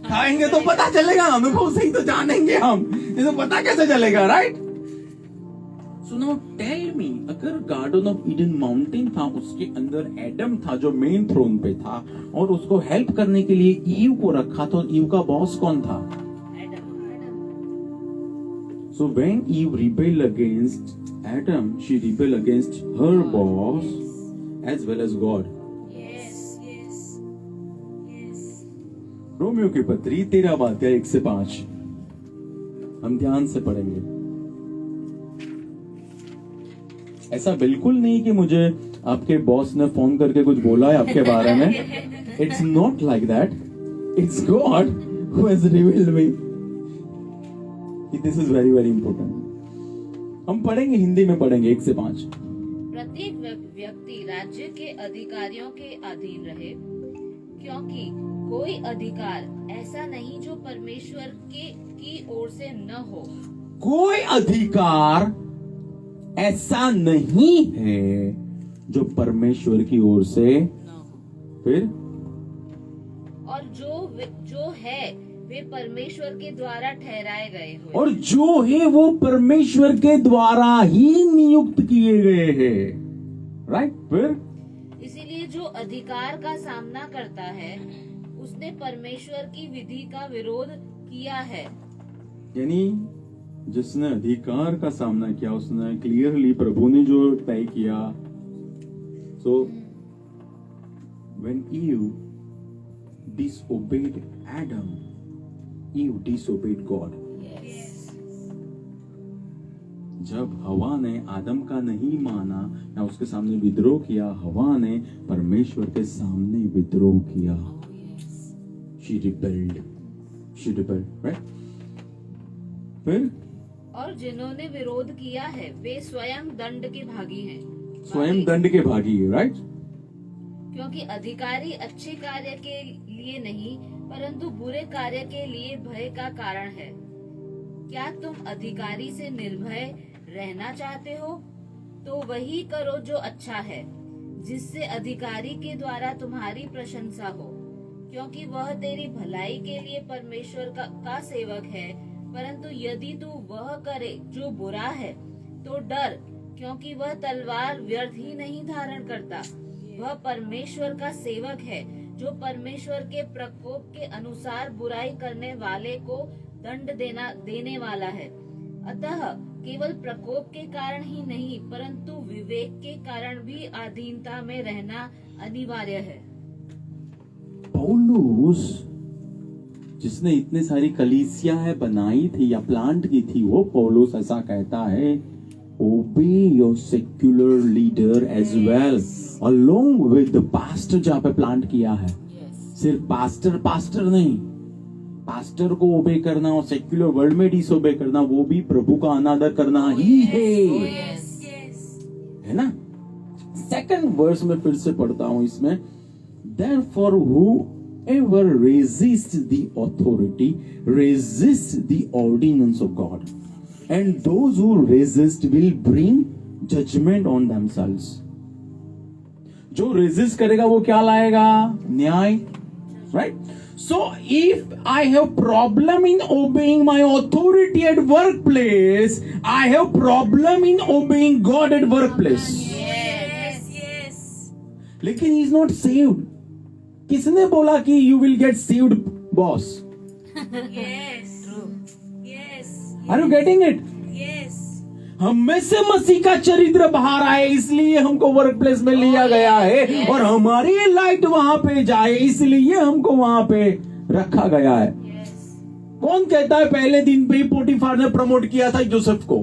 A: खाएंगे तो पता चलेगा, अनुभव से ही तो जानेंगे हम, नहीं तो पता कैसे चलेगा. Right? So now tell me, अगर गार्डन ऑफ ईडन माउंटेन था, उसके अंदर एडम था जो मेन थ्रोन पे था, और उसको हेल्प करने के लिए ईव को रखा, तो ईव का बॉस कौन था? So when Eve rebelled against Adam, she rebelled against her boss as well as God. Romeo की पत्री 13 अध्याय 1 से 5 हम ध्यान से पढ़ेंगे. ऐसा बिल्कुल नहीं कि मुझे आपके बॉस ने फोन करके कुछ बोला है आपके बारे में. It's not like that. It's God who has revealed me. This is very very important. हम पढ़ेंगे, हिंदी में पढ़ेंगे 1 से 5.
B: प्रत्येक व्यक्ति राज्य के अधिकारियों के अधीन रहे, क्योंकि कोई अधिकार ऐसा नहीं जो परमेश्वर की ओर से न हो.
A: कोई अधिकार ऐसा नहीं है जो परमेश्वर की ओर से
B: न हो.
A: फिर
B: और जो है वे परमेश्वर के द्वारा ठहराए गए हुए,
A: और जो है वो परमेश्वर के द्वारा ही नियुक्त किए गए हैं. राइट? फिर
B: इसीलिए जो अधिकार का सामना करता है उसने परमेश्वर की विधि का विरोध किया है.
A: यानी जिसने अधिकार का सामना किया, उसने क्लियरली प्रभु ने जो तय किया. So when Eve disobeyed Adam, Eve disobeyed God. जब हवा ने आदम का नहीं माना या उसके सामने विद्रोह किया, हवा ने परमेश्वर के सामने विद्रोह किया. She rebelled, right? फिर
B: और जिन्होंने विरोध किया है वे स्वयं दंड के भागी हैं.
A: स्वयं दंड के भागी है. राइट?
B: क्योंकि अधिकारी अच्छे कार्य के लिए नहीं परंतु बुरे कार्य के लिए भय का कारण है. क्या तुम अधिकारी से निर्भय रहना चाहते हो? तो वही करो जो अच्छा है, जिससे अधिकारी के द्वारा तुम्हारी प्रशंसा हो, क्योंकि वह तेरी भलाई के लिए परमेश्वर का सेवक है। परंतु यदि तू वह करे जो बुरा है, तो डर, क्योंकि वह तलवार व्यर्थ ही नहीं धारण करता। वह परमेश्वर का सेवक है, जो परमेश्वर के प्रकोप के अनुसार बुराई करने वाले को दंड देने वाला है। अतः केवल प्रकोप के कारण ही नहीं, परंतु विवेक के कारण भी अधीनता में रहना अनिवार्य है।
A: पौलुस जिसने इतने सारी कलीसियां बनाई थी या प्लांट की थी, वो पौलुस ऐसा कहता है, obey your secular leader as well along with the pastor. जहां पे प्लांट किया है, सिर्फ पास्टर नहीं, पास्टर को ओबे करना और सेक्युलर वर्ल्ड में डिसोबे करना, वो भी प्रभु का अनादर करना ही है ना। सेकंड वर्स में फिर से पढ़ता हूं इसमें, Therefore whoever resists the authority resists the ordinance of God, and those who resist will bring judgment on themselves. जो रेजिस्ट करेगा वो क्या लाएगा? न्याय, right? So if I have problem in obeying my authority at workplace, I have problem in obeying God at workplace.
C: Yes.
A: लेकिन he is not saved. किसने बोला कि you will get saved, boss?
C: Yes. Yes.
A: Are you getting it?
C: Yes.
A: हम में से मसीह का चरित्र बाहर आए, इसलिए हमको वर्क प्लेस में लिया गया है, और हमारी लाइट वहां पे जाए, इसलिए हमको वहां पे रखा गया है। कौन कहता है पहले दिन पे पोटीफार ने प्रमोट किया था जोसेफ को?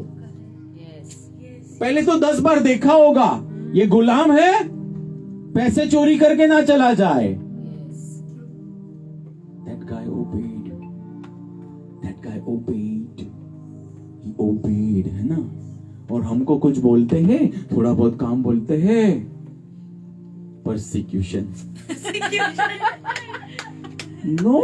A: पहले तो 10 बार देखा होगा, ये गुलाम है, पैसे चोरी करके ना चला जाए। That guy obeyed. He obeyed, है ना। और हमको कुछ बोलते हैं, थोड़ा बहुत काम बोलते हैं, परसिक्यूशन। नो,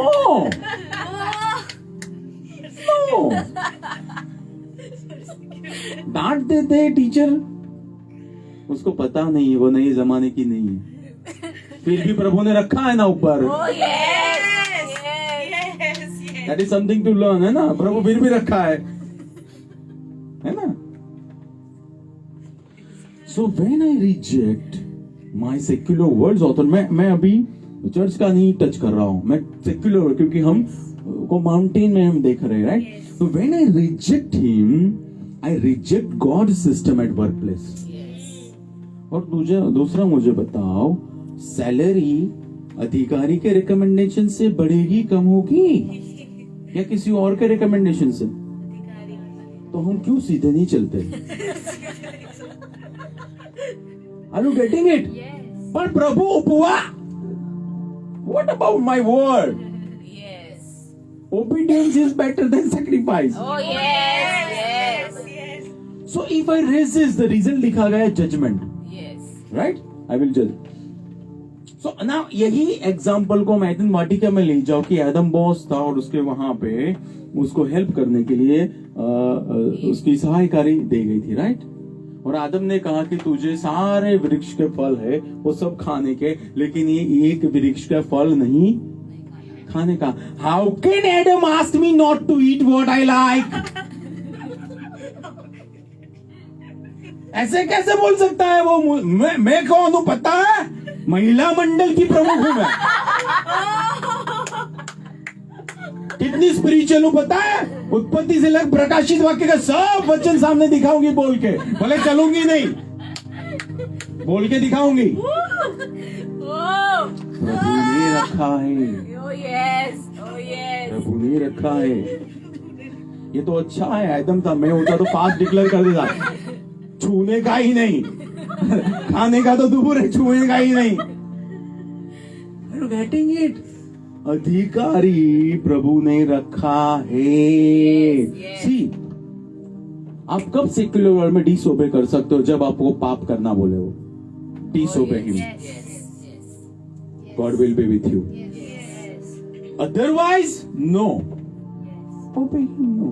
A: डांट देते हैं टीचर, उसको पता नहीं है, वो नए जमाने की नहीं है, फिर भी प्रभु ने रखा है ना ऊपर। That is something to learn, है ना। प्रभु फिर भी रखा है ना। So when I reject my secular words author, मैं अभी चर्च का नहीं टच कर रहा हूं, मैं सेक्युलर, क्योंकि हम को माउंटेन में हम देख रहे हैं, right. So when I reject him, I reject God system at work place. और दूसरा मुझे बताओ, सैलरी अधिकारी के रिकमेंडेशन से बढ़ेगी, कम होगी, या किसी और के रिकमेंडेशन से? तो हम क्यों सीधे नहीं चलते? Are you getting it? पर प्रभु उपवा, what about my word? Obedience is better than sacrifice. So if I resist, the result लिखा गया है judgment. Right? I will judge. So now यही एग्जाम्पल को मैथन वाटिका में ले जाओ कि आदम बॉस था और उसके वहां पे उसको हेल्प करने के लिए उसकी सहायकारी दी गई थी, राइट। और आदम ने कहा कि तुझे सारे वृक्ष के फल है वो सब खाने के, लेकिन ये एक वृक्ष का फल नहीं खाने का। How can Adam ask me not to eat what I like? ऐसे कैसे बोल सकता है वो? मैं कौन हूं पता है? महिला मंडल की प्रमुख हूं मैं। कितनी स्पिरिचुअल हूं पता है? उत्पत्ति से लेकर प्रकाशित वाक्य का सब वचन सामने दिखाऊंगी बोल के, भले चलूंगी नहीं, बोल के दिखाऊंगी। प्रभु ने रखा है, प्रभु ने रखा है। ये तो अच्छा है, आदम था, मैं होता तो फास्ट डिक्लेयर कर देता, छूने का ही नहीं, खाने का तो दूर है, छूने का ही नहीं। Are you getting it? अधिकारी प्रभु ने रखा है। सी, आप कब सेक्युलर वर्ल्ड में डिसोबे कर सकते हो? जब आपको पाप करना बोले हो, disobey him, God will be with you. Otherwise no, obey him, no.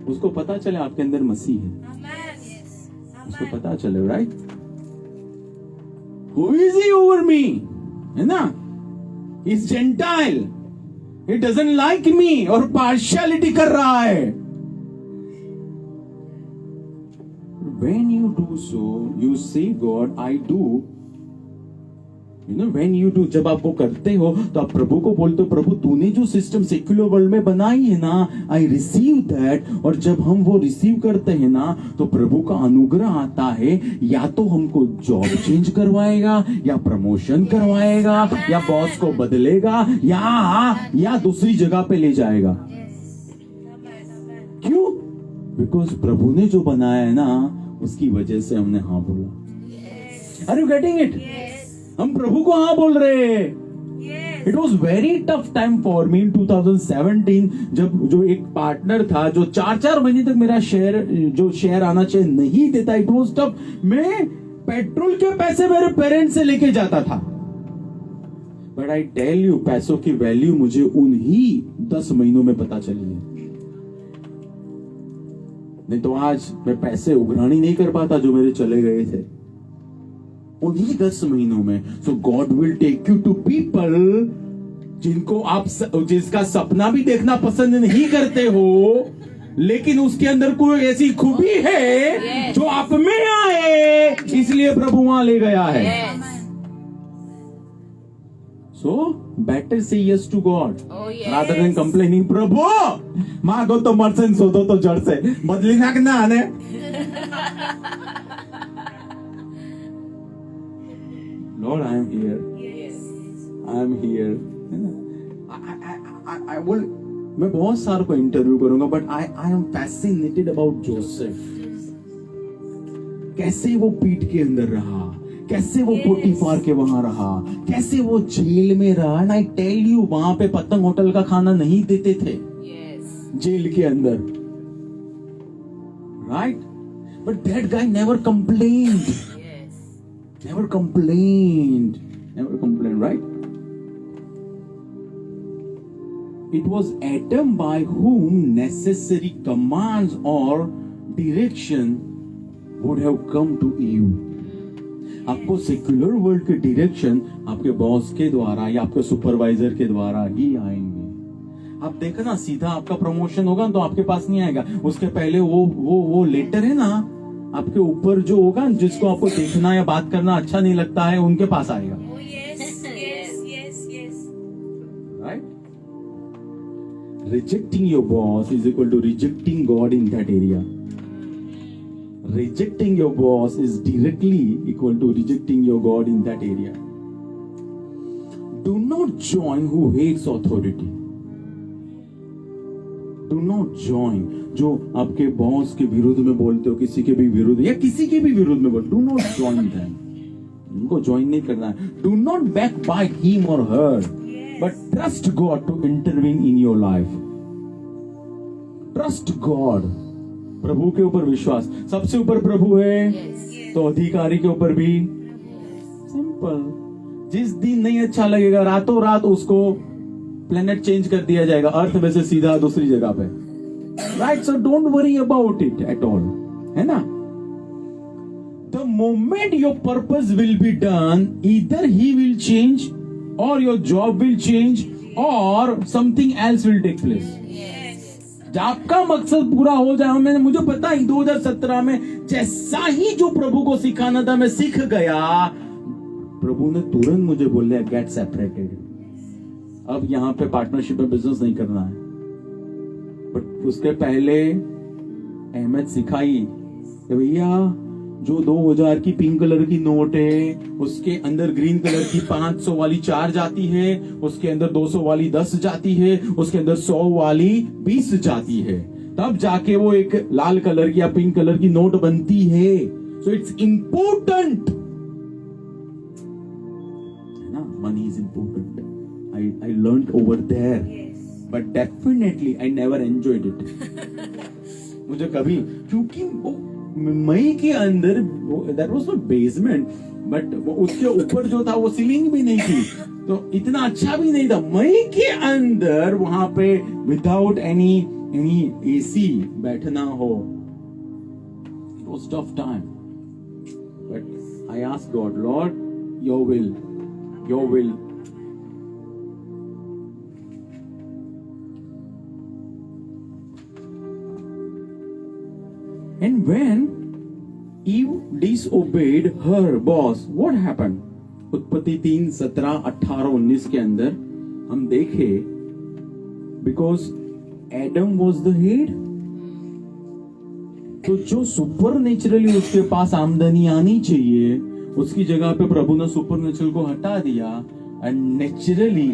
A: उसको पता चले आपके अंदर मसीह है,
C: Amen.
A: उसको पता चले, right? Who is he over me, है ना? Is gentile, he doesn't like me, और पार्शियलिटी कर रहा है. When you do so, you say God, I do. You know, when you do, जब आप वो करते हो तो आप प्रभु को बोलते हो, प्रभु तूने जो सिस्टम सेक्युलर वर्ल्ड में बनाई है ना, आई रिसीव दैट. और जब हम वो रिसीव करते हैं ना, तो प्रभु का अनुग्रह आता है. या तो हमको जॉब चेंज करवाएगा, या प्रमोशन करवाएगा, या बॉस को बदलेगा, या दूसरी जगह पे ले जाएगा. क्यों? बिकॉज प्रभु ने जो बनाया है ना, उसकी वजह से हमने हाँ बोला. Are you getting it? हम प्रभु को हाँ बोल रहे हैं. It was very tough time for me in 2017, जब जो एक पार्टनर था जो 4-4 महीने तक मेरा शेयर आना चाहिए नहीं देता. It was tough. मैं पेट्रोल के पैसे मेरे पेरेंट्स से लेके जाता था. बट आई टेल यू, पैसों की वैल्यू मुझे उन्हीं 10 महीनों में पता चली है. नहीं तो आज मैं पैसे उघरानी नहीं कर पाता जो मेरे चले गए थे, उन्हीं 10 महीनों में. So God will take you to people जिसका सपना भी देखना पसंद नहीं करते हो, लेकिन उसके अंदर कोई ऐसी खूबी है जो आप में आए, इसलिए प्रभु वहां ले गया है. So better say yes to God rather than complaining. प्रभु मांगो तो मर्सन, सोचो तो जड़ से बदली ना आने. Lord, I am here. I am here. I will. मैं बहुत सारों को इंटरव्यू करूंगा, but I am fascinated about Joseph. कैसे वो पीठ के अंदर रहा, कैसे वो पोटीफार के वहां रहा, कैसे वो जेल में रहा. एंड आई टेल यू, वहां पे पतंग होटल का खाना नहीं देते थे जेल के अंदर, right? But that guy never complained. Never complained, right? It was Adam by whom necessary commands or direction would have come to you. आपको सेक्युलर वर्ल्ड के डायरेक्शन आपके बॉस के द्वारा या आपके सुपरवाइजर के द्वारा ही आएंगे. आप देखना, सीधा आपका प्रमोशन होगा तो आपके पास नहीं आएगा. उसके पहले वो लेटर है ना, आपके ऊपर जो होगा, जिसको आपको देखना या बात करना अच्छा नहीं लगता है, उनके पास आएगा. Right? Rejecting your boss is equal to rejecting God in that area. Rejecting your boss is directly equal to rejecting your God in that area. Do not join who hates authority. Do not join जो आपके boss के विरुद्ध में बोलते हो, किसी के भी विरुद्ध या किसी के भी विरुद्ध में बोलते. Do not join them. उनको ज्वाइन नहीं करना है. Do not backbite him or her, but trust God to intervene in your life. Trust God. प्रभु के ऊपर विश्वास. सबसे ऊपर प्रभु है, तो अधिकारी के ऊपर भी. सिंपल. जिस दिन नहीं अच्छा लगेगा, रातों रात उसको प्लेनेट चेंज कर दिया जाएगा, अर्थ में से सीधा दूसरी जगह पे. Right? So don't worry about it at all, है ना? The moment your purpose will be done, either he will change और योर जॉब विल चेंज और something else will take place. आपका मकसद पूरा हो जाए. मुझे पता है 2017 में जैसा ही जो प्रभु को सिखाना था मैं सीख गया, प्रभु ने तुरंत मुझे बोले गेट सेपरेटेड. अब यहाँ पे पार्टनरशिप में बिजनेस नहीं करना है. बट उसके पहले अहमद सिखाई कि भैया जो 2000 की पिंक कलर की नोट है, उसके अंदर ग्रीन कलर की 500 वाली 4 जाती है, उसके अंदर 200 वाली 10 जाती है, उसके अंदर 100 वाली 20 जाती है, तब जाके वो एक लाल कलर की या पिंक कलर की नोट बनती है. सो इट्स इंपॉर्टेंट, है ना? Money is important. I learned over there, but definitely I never enjoyed it. मुझे कभी, क्योंकि मई के अंदर that was not basement, but उसके ऊपर जो था वो सीलिंग भी नहीं थी, तो इतना अच्छा भी नहीं था. मई के अंदर वहां पे विदाउट एनी एनी एसी बैठना हो. It was tough time. But I asked God, Lord, your will, your will. And when Eve disobeyed her boss, what happened? उत्पत्ति 3, 17, 18, 19 के अंदर हम देखे, because Adam was the head, तो जो सुपर नेचुरली उसके पास आमदनी आनी चाहिए, उसकी जगह पे प्रभु ने सुपर नेचुरल को हटा दिया, एंड नेचुरली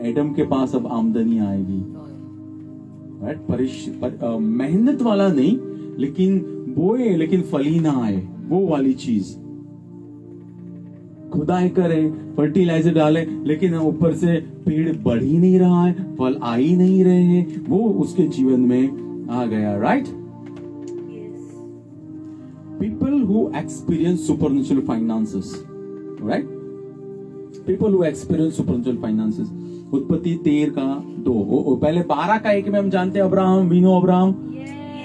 A: एडम के पास अब आमदनी आएगी. राइट? मेहनत वाला नहीं, लेकिन बोए लेकिन फली ना आए, वो वाली चीज. खुदाई करे, फर्टिलाइजर डाले, लेकिन ऊपर से पेड़ बढ़ ही नहीं रहा है, फल आ ही नहीं रहे हैं, वो उसके जीवन में आ गया. Right? People who experience supernatural finances, right? People who experience supernatural finances. उत्पत्ति 13 का 2, पहले 12 का 1 में हम जानते हैं, अब्राहम, वीनो अब्राहम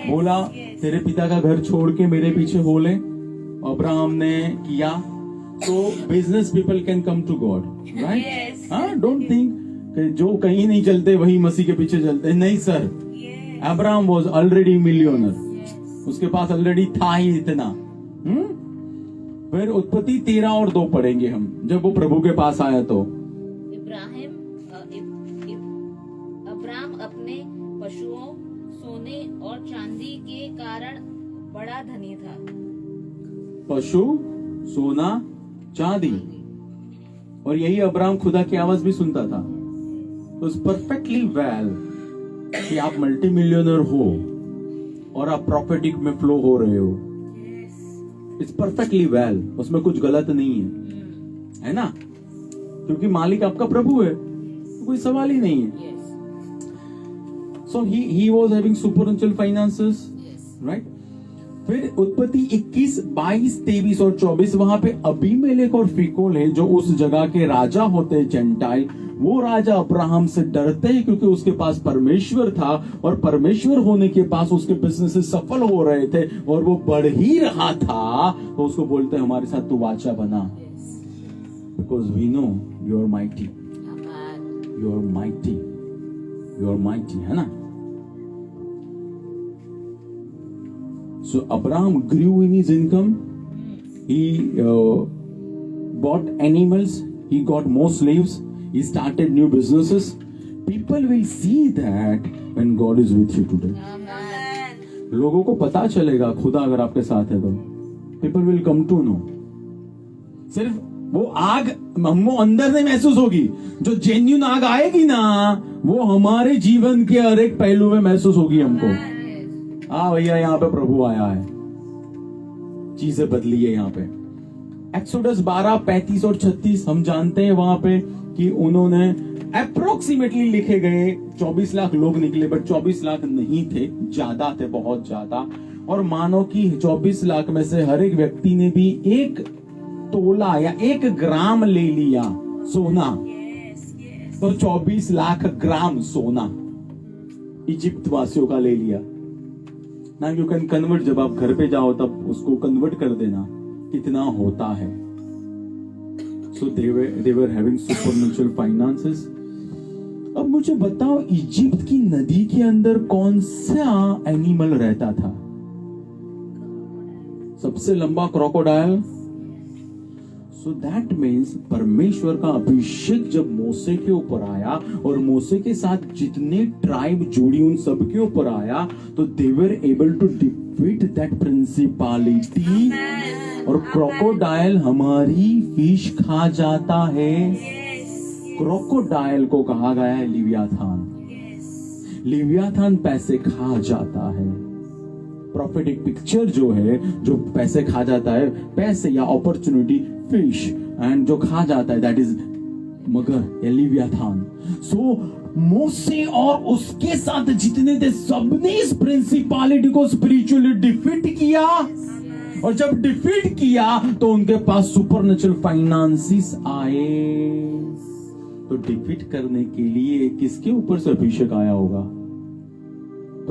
A: बोला तेरे पिता का घर छोड़ के मेरे पीछे हो ले. अब्राहम ने किया. So business people can come to God, right? हाँ, don't think जो कहीं नहीं चलते वही मसीह के पीछे चलते. नहीं sir, Abraham was already millionaire. उसके पास ऑलरेडी था ही इतना. फिर उत्पत्ति 13 और 2 पढ़ेंगे हम, जब वो प्रभु के पास आया तो.
B: अब्राहम अपने पशुओं, सोने और चांदी के कारण बड़ा धनी था.
A: पशु, सोना, चांदी, और यही अब्राहम खुदा की आवाज भी सुनता था. तो परफेक्टली वेल कि आप मल्टी मिलियनर हो और आप प्रॉफिटिक में फ्लो हो रहे हो. इट्स परफेक्टली वेल, उसमें कुछ गलत नहीं है ना? क्योंकि मालिक आपका प्रभु है, तो कोई सवाल ही नहीं है. So he was having supernatural finances, right? फिर उत्पत्ति 21, 22, 23 और 24, वहां पे अबीमेलेक और फिकोल है, जो उस जगह के राजा होते हैं जेंटाइल. वो राजा अब्राहम से डरते हैं क्योंकि उसके पास परमेश्वर था, और परमेश्वर होने के पास उसके बिजनेस सफल हो रहे थे और वो बढ़ ही रहा था. तो उसको बोलते हैं हमारे साथ तू वाचा बना, because we know you are mighty, you are mighty, you are mighty, है ना? So Abraham grew in his income. He bought animals. He got more slaves. He started new businesses. People will see that when God is with you today. लोगों को पता चलेगा खुदा अगर आपके साथ है तो. People will come to know. सिर्फ वो आग हमको अंदर नहीं महसूस होगी, जो जेन्युइन आग आएगी ना, वो हमारे जीवन के हर एक पहलू में महसूस होगी हमको. हाँ भैया, यहाँ पे प्रभु आया है, चीजें बदली है यहाँ पे. एक्सोडस 12, 35 और 36 हम जानते हैं वहां पे कि उन्होंने अप्रोक्सीमेटली लिखे गए 24 लाख लोग निकले, बट 24 लाख नहीं थे, ज्यादा थे, बहुत ज्यादा. और मानो कि 24 लाख में से हर एक व्यक्ति ने भी 1 तोला या 1 ग्राम ले लिया सोना. तो 24 लाख ग्राम सोना इजिप्ट वासियों का ले लिया ना. यू कैन कन्वर्ट, जब आप घर पे जाओ तब उसको कन्वर्ट कर देना कितना होता है. सो दे वर हैविंग सुपरनेचुरल फाइनेंसेस. अब मुझे बताओ, इजिप्ट की नदी के अंदर कौन सा एनिमल रहता था? सबसे लंबा क्रोकोडाइल. सो दैट मीन्स परमेश्वर का अभिषेक जब मूसे के ऊपर आया और मूसे के साथ जितने ट्राइब जुड़ी उन सब के ऊपर आया, तो they were able to defeat that principality. और क्रोकोडाइल हमारी फिश खा जाता है. क्रोकोडाइल को कहा गया है लिवियाथान. लिवियाथान पैसे खा जाता है. प्रॉफिटिक पिक्चर जो है, जो पैसे खा जाता है, पैसे या अपॉर्चुनिटी, फिश, एंड जो खा जाता है दैट इज मगर, लिवियाथान. सो मूसे और उसके साथ जितने थे सबने इस प्रिंसिपलिटी को स्पिरिचुअली डिफीट किया. और जब डिफीट किया तो उनके पास सुपरनेचुरल फाइनेंसेस आए. तो डिफीट करने के लिए किसके ऊपर से अभिषेक आया होगा?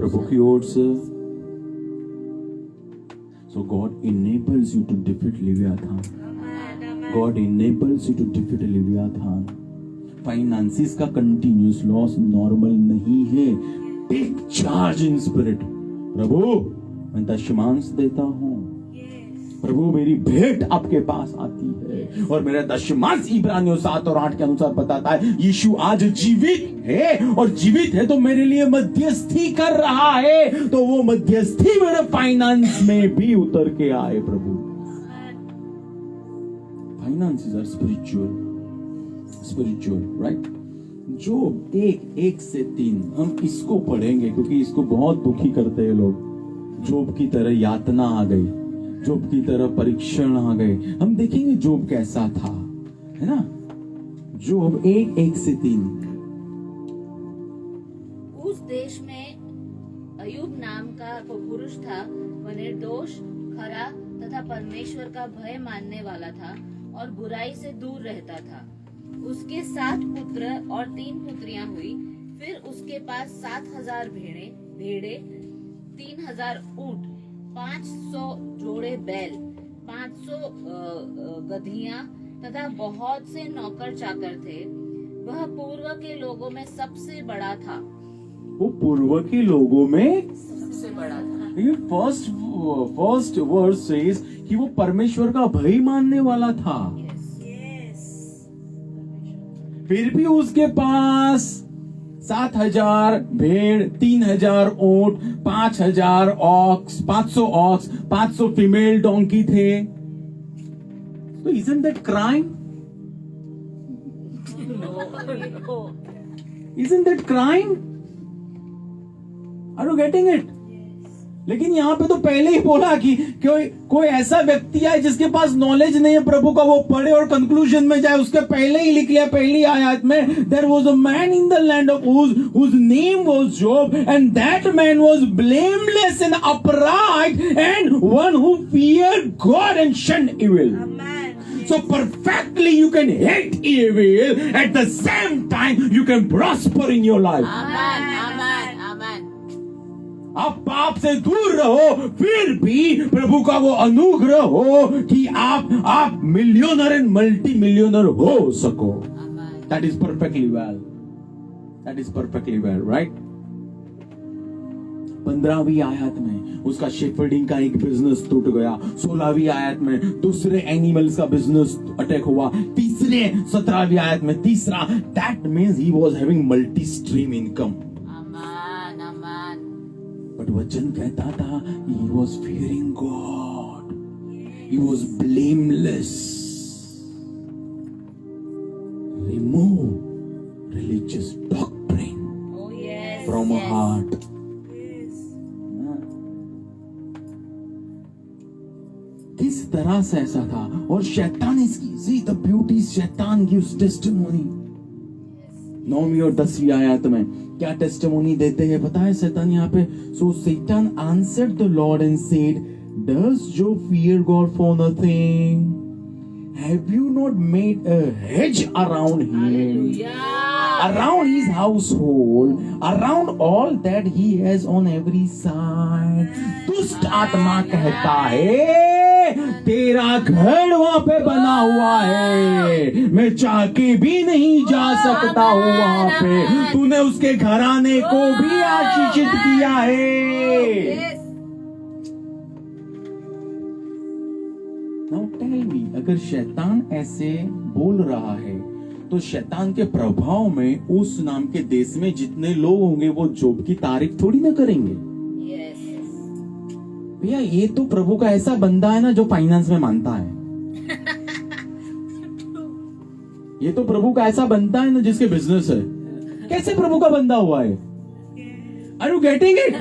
A: प्रभु की ओर से। So God enables you to defeat Leviathan. God enables you to defeat Leviathan. Finances का कंटिन्यूस लॉस नॉर्मल नहीं है। Take charge in spirit. प्रभु मैं दशमांश देता हूं। प्रभु मेरी भेंट आपके पास आती है और मेरा दशमांश इब्रानियों 7 और 8 के अनुसार बताता है यीशु आज जीवित है और जीवित है तो मेरे लिए मध्यस्थी कर रहा है, तो वो मध्यस्थी मेरे फाइनेंस में भी उतर के आए। प्रभु फाइनेंसेस आर स्पिरिचुअल राइट। जो 1 से 3 हम इसको पढ़ेंगे क्योंकि इसको बहुत दुखी करते हैं लोग। जोब की तरह यातना आ गई, जोब की तरह परीक्षण आ गए। हम देखेंगे जोब कैसा था, है ना। जोब 1 से 3।
B: उस देश में अयूब नाम का वो पुरुष था। वह निर्दोष, खरा तथा परमेश्वर का भय मानने वाला था और बुराई से दूर रहता था। उसके 7 पुत्र और 3 पुत्रियां हुई। फिर उसके पास 7,000 भेड़े, 3,000 ऊंट, 500 जोड़े बैल, 500 गधियां तथा बहुत से नौकर चाकर थे। वह पूर्व के लोगों में सबसे बड़ा था।
A: वो पूर्व के लोगों में
B: सबसे बड़ा था।
A: ये फर्स्ट वर्स सेज कि वो परमेश्वर का भय मानने वाला था। फिर भी उसके पास 7,000 भेड़, 3,000 ऊंट, 5,000 ऑक्स, 500 ऑक्स, 500 फीमेल डोंकी थे। तो isn't that crime? Isn't that crime? Are you getting it? लेकिन यहाँ पे तो पहले ही बोला कि कोई ऐसा व्यक्ति है जिसके पास नॉलेज नहीं है प्रभु का, वो पढ़े और कंक्लूजन में जाए। उसके पहले ही लिख लिया पहली आयत में, there was a man in the land of Uz whose name was Job, and that man was blameless and upright and one who feared God and shunned evil. So perfectly you can hate evil, at the same time you can prosper in your life.
B: आमेन।
A: आप पाप से दूर रहो, फिर भी प्रभु का वो अनुग्रह हो कि आप मिलियनर एंड मल्टी मिलियनर हो सको। That is perfectly well. That is perfectly well, right? 15वीं आयत में उसका शेफर्डिंग का एक बिजनेस टूट गया। 16वीं आयत में दूसरे एनिमल्स का बिजनेस अटैक हुआ। 17वीं आयत में तीसरा। That means he was having multi stream income. But वचन कहता था he was fearing God. He was blameless. Remove religious doctrine from a heart. किस तरह से ऐसा था। और शैतान इसकी see the beauty, शैतान gives testimony। 9वीं और 10वीं आयत में क्या टेस्टिमोनी देते हैं पता है शैतान यहाँ पे। सो Satan answered the Lord and said, Does Job fear God for nothing? Have you not made a hedge around him, around his household, around all that he has on every side? दुष्ट आत्मा कहता है तेरा घर वहां पे बना हुआ है, मैं चाह के भी नहीं जा सकता हूँ वहां पे। तूने उसके घराने को भी आशीषित किया है। Now tell me, अगर शैतान ऐसे बोल रहा है तो शैतान के प्रभाव में उस नाम के देश में जितने लोग होंगे वो जोब की तारीफ थोड़ी ना करेंगे। भैया ये तो प्रभु का ऐसा बंदा है ना जो फाइनेंस में मानता है। ये तो प्रभु का ऐसा बंदा है ना जिसके बिजनेस है। कैसे प्रभु का बंदा हुआ है? Are you getting it?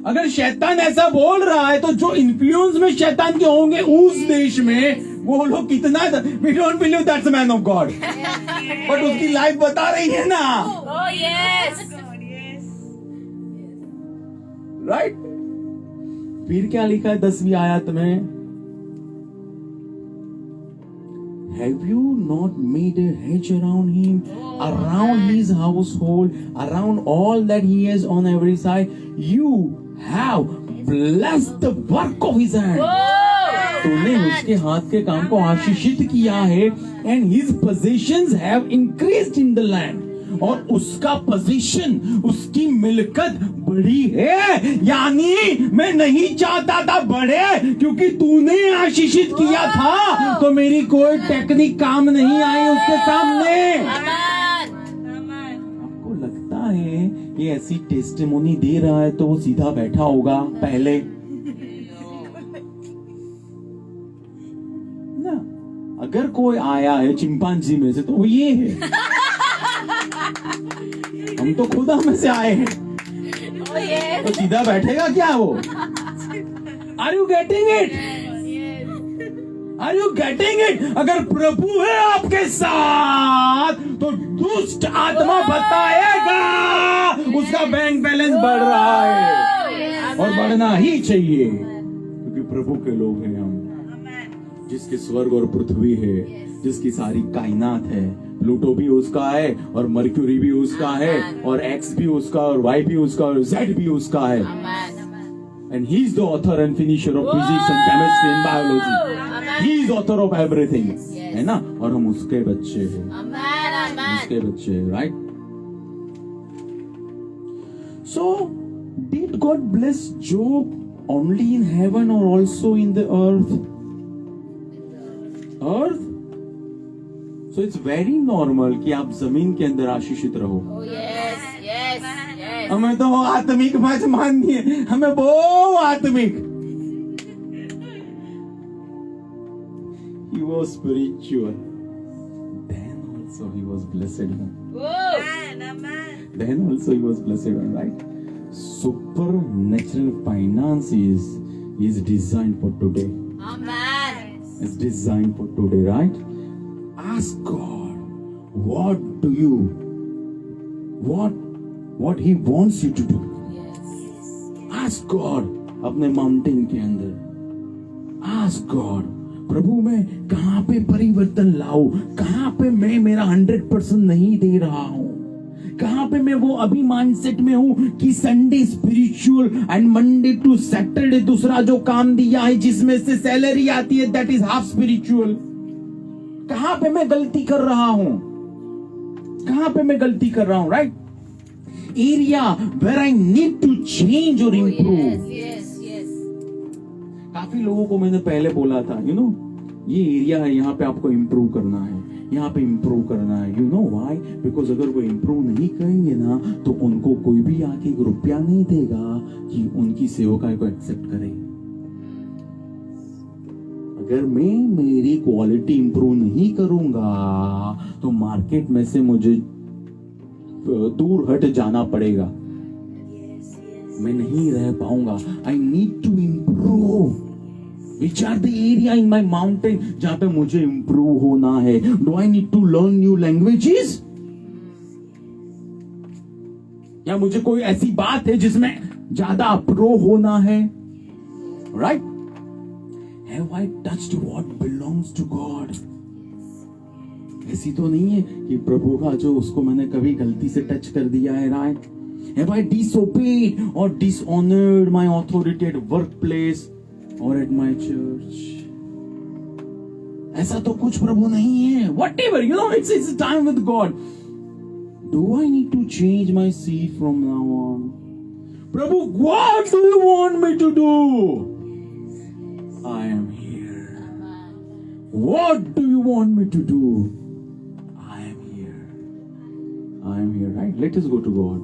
A: अगर शैतान ऐसा बोल रहा है तो जो इन्फ्लुएंस में शैतान के होंगे उस देश में वो लोग कितना, we don't believe that's a man of God, but उसकी लाइफ बता रही है ना। राइट? फिर क्या लिखा है 10वीं आयत में? Have you not made a hedge around him, around his household, around all that he has on every side? You have blessed the work of his hand. तूने उसके हाथ के काम को आशीषित किया है. And his possessions have increased in the land. और उसका पोजीशन, उसकी मिल्कत बढ़ी है. यानी मैं नहीं चाहता था बढ़े, क्योंकि तूने आशीषित किया था, तो मेरी कोई टेक्निक काम नहीं आई उसके सामने. आपको लगता है ये ऐसी टेस्टिमोनी दे रहा है तो वो सीधा बैठा होगा पहले ना? अगर कोई आया है चिंपांजी में से तो वो ये है. हम तो खुदा में से आए हैं, तो सीधा बैठेगा क्या वो? Are you getting it? Are you getting it? अगर प्रभु है आपके साथ तो दुष्ट आत्मा बताएगा उसका बैंक बैलेंस बढ़ रहा है, और बढ़ना ही चाहिए, क्योंकि प्रभु के लोग हैं हम, जिसके स्वर्ग और पृथ्वी है, जिसकी सारी कायनात है. प्लूटो भी उसका है, और मर्क्यूरी भी उसका है, और एक्स भी उसका, और वाई भी उसका, और जेड भी उसका है. And he is the author and finisher of physics and chemistry and biology. He is author of everything, है ना? और हम उसके बच्चे हैं, उसके बच्चे हैं, right? So did God bless Job only in heaven और also in the earth? Earth. So it's very normal कि आप जमीन के अंदर आशीषित रहो. हमें तो आत्मिक मत मानिए, हमें वो आत्मिक. He was spiritual. Then also he was blessed one. Then also he was blessed one, right? Supernatural finances is designed for today. It's designed for today, right? Ask God, what He wants you to do. Ask God अपने mountain के अंदर. Ask God, प्रभु मैं कहाँ पे परिवर्तन लाऊं, कहाँ पे मैं मेरा 100% नहीं दे रहा हूँ, कहाँ पे मैं वो अभी माइंडसेट में हूँ कि Sunday spiritual and Monday to Saturday दूसरा जो काम दिया है जिसमें से सैलरी आती है, दैट इज हाफ स्पिरिचुअल. कहां पे मैं गलती कर रहा हूं, कहां पे मैं गलती कर रहा हूं, right? Area where I need to change और इम्प्रूव. काफी लोगों को मैंने पहले बोला था, यू नो, ये एरिया है, यहाँ पे आपको इम्प्रूव करना है, यहाँ पे इम्प्रूव करना है. You know why? बिकॉज अगर वो इम्प्रूव नहीं करेंगे ना, तो उनको कोई भी आके एक रुपया नहीं देगा कि उनकी सेवकाई को एक्सेप्ट करे. अगर मैं मेरी क्वालिटी इंप्रूव नहीं करूंगा तो मार्केट में से मुझे दूर हट जाना पड़ेगा. मैं नहीं रह पाऊंगा. I need to improve. Which are the area in my mountain जहां पे मुझे इम्प्रूव होना है? Do I need to learn new languages, या मुझे कोई ऐसी बात है जिसमें ज्यादा प्रो होना है, right? Have I touched what belongs to God? ऐसी तो नहीं है कि प्रभु का जो उसको मैंने कभी गलती से टच कर दिया है, right? Have I disobeyed or dishonored my authority at workplace or at my church? ऐसा तो कुछ प्रभु नहीं है. Whatever, you know, it's time with God. Do I need to change my seat from now on? Prabhu, what do you want me to do? I am here. What do you want me to do? I am here. I am here, right? Let us go to God.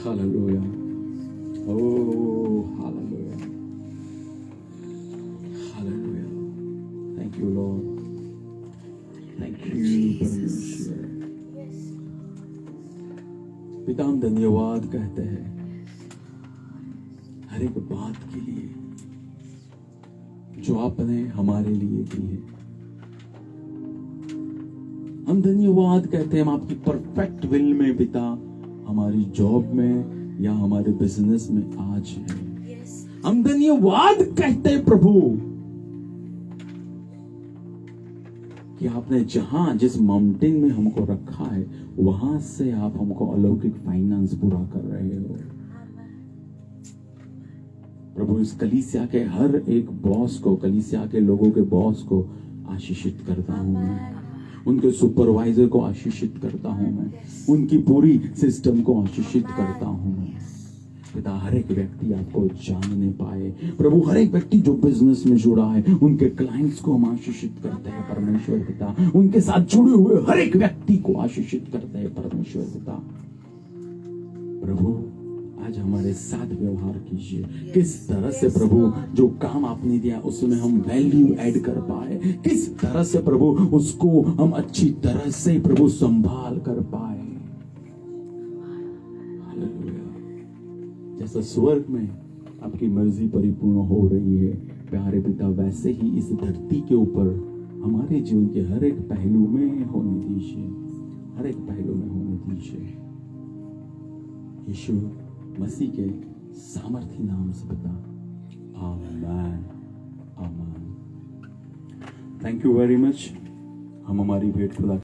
A: Hallelujah. Oh, hallelujah. Hallelujah. Thank you, Lord. Thank you, परमेश्वर. पिता, हम धन्यवाद कहते हैं हर एक बात के लिए जो आपने हमारे लिए की है. हम धन्यवाद कहते हैं हम आपकी परफेक्ट विल में पिता, हमारी जॉब में या हमारे बिजनेस में आज है. हम धन्यवाद कहते हैं प्रभु कि आपने जहां जिस माउंटेन में हमको रखा है वहां से आप हमको अलौकिक फाइनेंस पूरा कर रहे हो। प्रभु इस कलीसिया के हर एक बॉस को, कलीसिया के लोगों के बॉस को आशीषित करता हूं मैं, उनके सुपरवाइजर को आशीषित करता हूं मैं, उनकी पूरी सिस्टम को आशीषित करता हूं मैं। पिता हर एक व्यक्ति आपको जानने पाए। प्रभु हर एक व्यक्ति जो बिजनेस में जुड़ा है उनके क्लाइंट्स को हम आशीषित करते हैं परमेश्वर पिता। उनके साथ जुड़े हुए हर एक व्यक्ति को आशीषित करते हैं परमेश्वर पिता। प्रभु आज हमारे साथ व्यवहार कीजिए। किस तरह से प्रभु जो काम आपने दिया उसमें हम वैल्यू ऐड कर पाए, किस तरह से प्रभु उसको हम अच्छी तरह से प्रभु संभाल कर पाए। हालेलुया। जैसा स्वर्ग में आपकी मर्जी परिपूर्ण हो रही है प्यारे पिता, वैसे ही इस धरती के ऊपर हमारे जीवन के हर एक पहलू में होने दीजिए, हर एक पहलू में होने दीजिए। यीशु मसीह के सामर्थी नाम से पिता, आमीन, आमीन। Thank you very much. हम हमारी भेंट खुदा